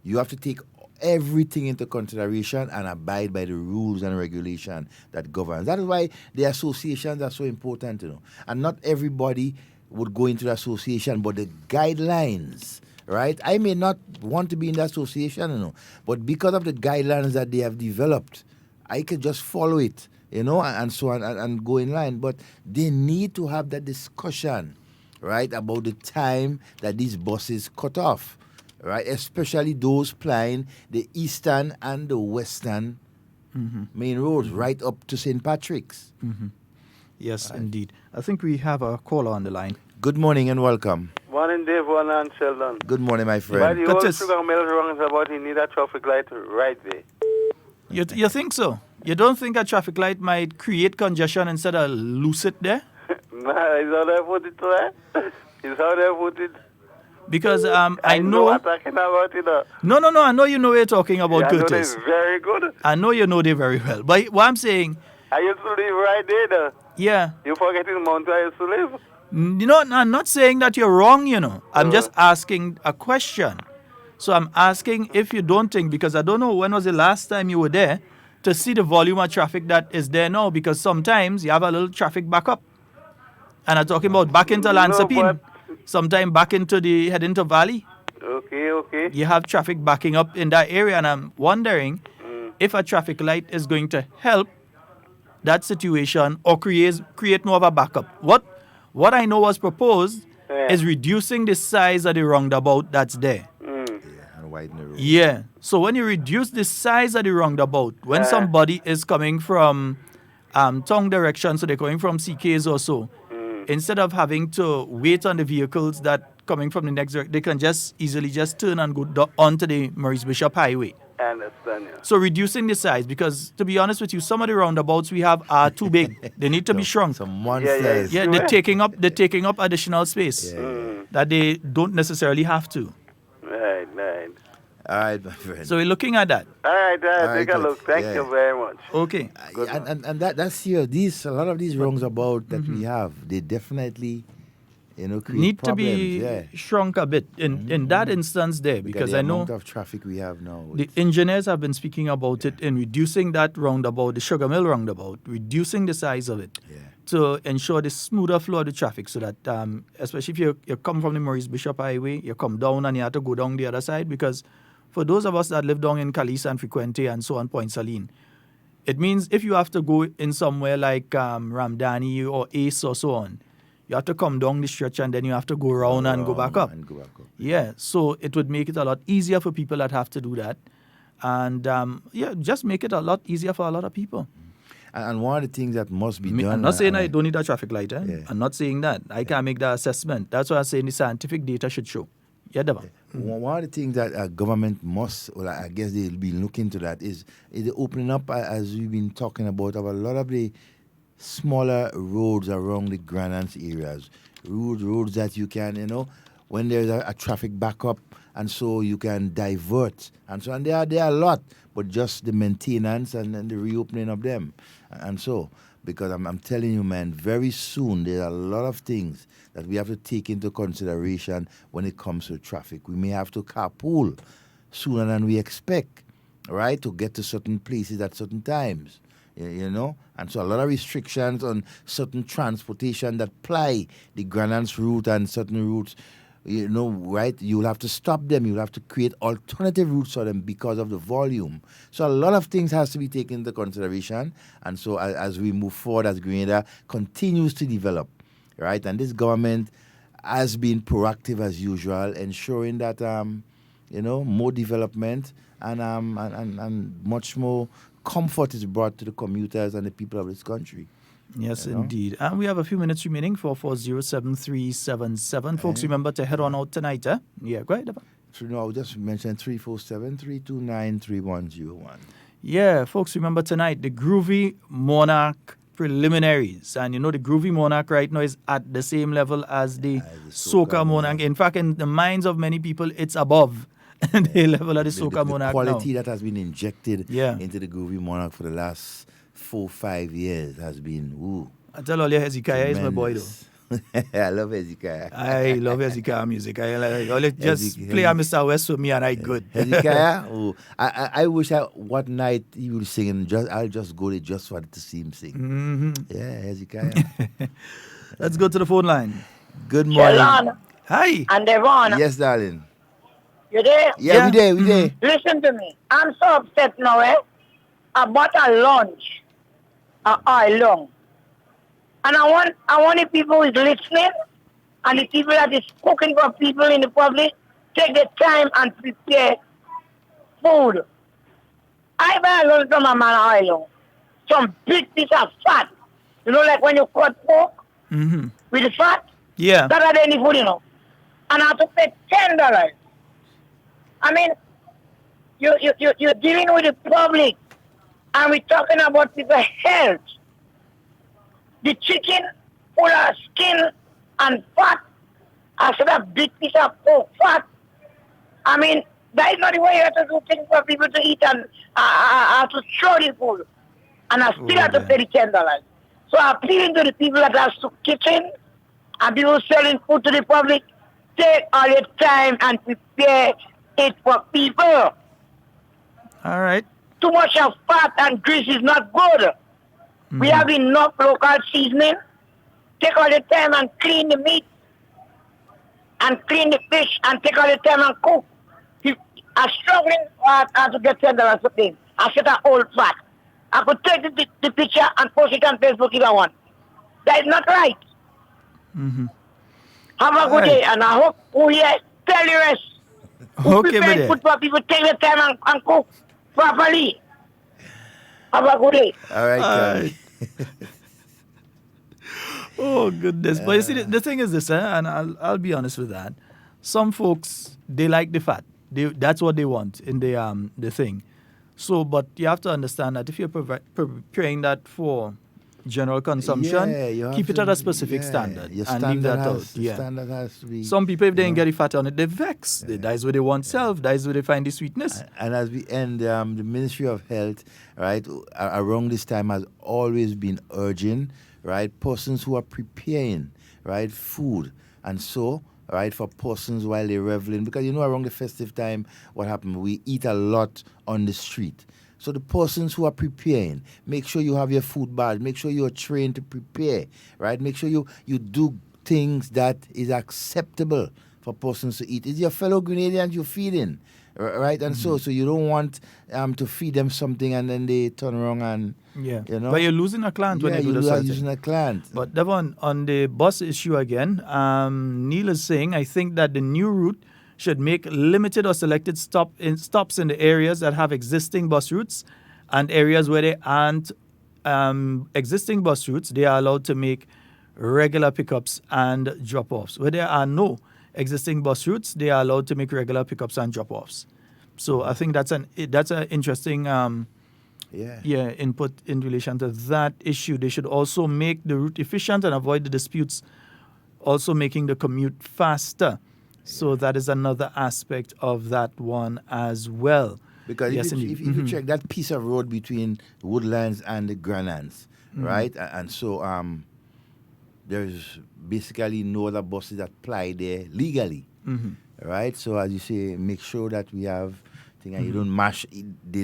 you have to take everything into consideration and abide by the rules and regulation that governs. That is why the associations are so important, And not everybody would go into the association, but the guidelines, right? I may not want to be in the association, but because of the guidelines that they have developed, I could just follow it, and so on, and go in line. But they need to have that discussion, right, about the time that these buses cut off, right? Especially those plying the eastern and the western main roads, right up to St. Patrick's. Yes, indeed. I think we have a caller on the line. Good morning and welcome. Morning, Dave, and Sheldon. Good morning, my By friend. the whole sugar mill wrong is about he need a traffic light right there. You think so? You don't think a traffic light might create congestion instead of loose it there? Nah, is how they put it there. Is how they put it. Because I know what I'm talking about, No, I know you know what you're talking about, Curtis. I know very good. I know you know they very well. But what I'm saying, I used to live right there. Yeah. You forgetting Mount I used to live? I'm not saying that you're wrong, I'm just asking a question. So I'm asking if you don't think, because I don't know when was the last time you were there to see the volume of traffic that is there now, because sometimes you have a little traffic backup. And I'm talking about back into Lansapine, sometime back into the head into Valley. Okay. Okay. You have traffic backing up in that area, and I'm wondering if a traffic light is going to help that situation or create more of a backup. What I know was proposed is reducing the size of the roundabout that's there. And widen the road. Yeah. So when you reduce the size of the roundabout, when somebody is coming from Tong direction, so they're coming from CKs or so, instead of having to wait on the vehicles that coming from the next direction, they can just easily just turn and go onto the Maurice Bishop Highway. I understand, yeah. So reducing the size, because to be honest with you, some of the roundabouts we have are too big. They need to be shrunk. Some monsters. Yeah, they're taking up additional space that they don't necessarily have to. Right. All right, my friend. So we're looking at that. All right, take a good. look. Thank you very much. Okay. And that's here. A lot of these roundabouts that we have, they definitely, create Need to problems. be shrunk a bit in that instance there, because the I know amount of traffic we have now. the engineers have been speaking about it in reducing that roundabout, the Sugar Mill roundabout, reducing the size of it to ensure the smoother flow of the traffic, so that especially if you come from the Maurice Bishop Highway, you come down and you have to go down the other side, because for those of us that live down in Calise and Frequente and so on, Point Saline, it means if you have to go in somewhere like Ramdani or Ace or so on, you have to come down the stretch and then you have to go around and go back up. Yeah, so it would make it a lot easier for people that have to do that. And just make it a lot easier for a lot of people. And one of the things that must be done... I'm not saying I don't need a traffic light. I'm not saying that. I can't make that assessment. That's why I'm saying the scientific data should show. Yeah, Devon. One of the things that government must, I guess they'll be looking to that, is the opening up, as we've been talking about a lot of the smaller roads around the Grenada areas. Roads that you can, when there's a traffic backup, and so you can divert. And so, and there are a lot, but just the maintenance and the reopening of them. And so, because I'm telling you, man, very soon there are a lot of things that we have to take into consideration when it comes to traffic. We may have to carpool sooner than we expect, right, to get to certain places at certain times, And so a lot of restrictions on certain transportation that ply the Grenada's route and certain routes, right, you'll have to stop them. You'll have to create alternative routes for them because of the volume. So a lot of things has to be taken into consideration. And so as we move forward, as Grenada continues to develop, right, and this government has been proactive as usual, ensuring that, more development and much more comfort is brought to the commuters and the people of this country. Yes, indeed. And we have a few minutes remaining for 4407377. Folks, remember to head on out tonight, Yeah, go ahead. I'll just mention 347-329-3101. Yeah, folks, remember tonight, the Groovy Monarch preliminaries. And the Groovy Monarch right now is at the same level as the Soca Monarch. In fact, in the minds of many people, it's above the level of the Soca Monarch now. The quality now that has been injected into the Groovy Monarch for the last 4-5 years has been, I tell all you, Hezekiah is my boy, though. I love Hezekiah. I love Hezekiah music. Just play a Mr. West for me and I good. Hezekiah? I wish one night he would sing and I'll just go there just for to see him sing. Mm-hmm. Yeah, Hezekiah. Let's go to the phone line. Good morning. Sheldon. Hi. And Devon. Yes, darling. You there? Yeah, we there. Listen to me. I'm so upset now, about a lunch. Long. And I want the people who is listening and the people that is cooking for people in the public take the time and prepare food. I buy a lunch from a man island. Some big piece of fat. Like when you cut pork with the fat? Yeah. That are any food, And I have to pay $10. I mean, you're dealing with the public and we're talking about people's health. The chicken full of skin and fat, I said a big piece of pork fat. I mean, that is not the way you have to do things for people to eat and to show the food. And I still have to pay the $10. So I'm appealing to the people that have to kitchen and people selling food to the public, take all your time and prepare it for people. All right. Too much of fat and grease is not good. We have enough local seasoning. Take all the time and clean the meat and clean the fish and take all the time and cook. I'm struggling to get $10 for things. I set an old fat. I could take the picture and post it on Facebook if I want. That is not right. Mm-hmm. Have a good day, and I hope yes, tell the rest. Okay, brother. Food for people take the time and cook properly. Have a good day. All right. Oh, goodness. But you see, the thing is this, and I'll be honest with that. Some folks, they like the fat. That's what they want in the thing. So, but you have to understand that if you're preparing that for general consumption, keep it at a specific standard and leave that out. Standard has to be, some people, if they didn't get the fat on it, they vex. That is where they want self. That is where they find the sweetness. And as we end, the Ministry of Health, right, around this time has always been urging, right, persons who are preparing, right, food. And so, right, for persons while they're reveling, because around the festive time, what happened? We eat a lot on the street. So the persons who are preparing, make sure you have your food bag, make sure you're trained to prepare, right? Make sure you do things that is acceptable for persons to eat. It's your fellow Grenadians you're feeding, right? And so you don't want to feed them something and then they turn around and, But you're losing a client when you do that. You're losing a client. But Devon, on the bus issue again, Neil is saying, I think that the new route should make limited or selected stops in the areas that have existing bus routes, and areas where they aren't existing bus routes, they are allowed to make regular pickups and drop-offs. Where there are no existing bus routes, they are allowed to make regular pickups and drop-offs. So I think that's an interesting input in relation to that issue. They should also make the route efficient and avoid the disputes, also making the commute faster. So that is another aspect of that one as well. Because if you check that piece of road between Woodlands and the Granans, right? And so there's basically no other buses that ply there legally, right? So as you say, make sure that we have things and they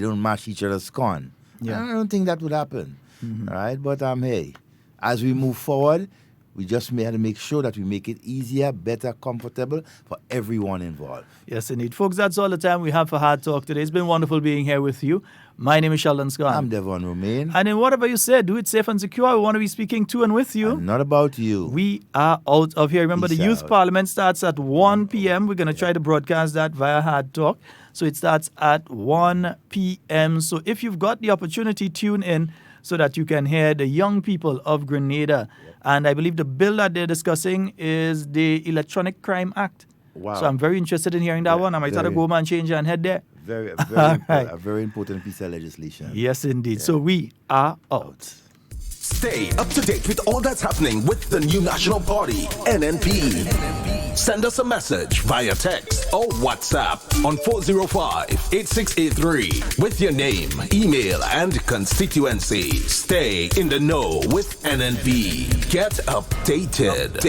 don't mash each other's corn. Yeah. I don't think that would happen, right? But hey, as we move forward, we just have to make sure that we make it easier, better, comfortable for everyone involved. Yes, indeed. Folks, that's all the time we have for Hard Talk today. It's been wonderful being here with you. My name is Sheldon Scott. I'm Devon Romain. And in whatever you said, do it safe and secure. We want to be speaking to and with you. And not about you. We are out of here. Remember, Peace the Youth out. Parliament starts at 1 p.m. We're going to try to broadcast that via Hard Talk. So it starts at 1 p.m. So if you've got the opportunity, tune in so that you can hear the young people of Grenada. And I believe the bill that they're discussing is the Electronic Crime Act. Wow. So I'm very interested in hearing that one. I might have to go and change and head there. A very important piece of legislation. Yes, indeed. Yeah. So we are out. Stay up to date with all that's happening with the new National Party, NNP. Send us a message via text or WhatsApp on 405-8683 with your name, email, and constituency. Stay in the know with NNP. Get updated.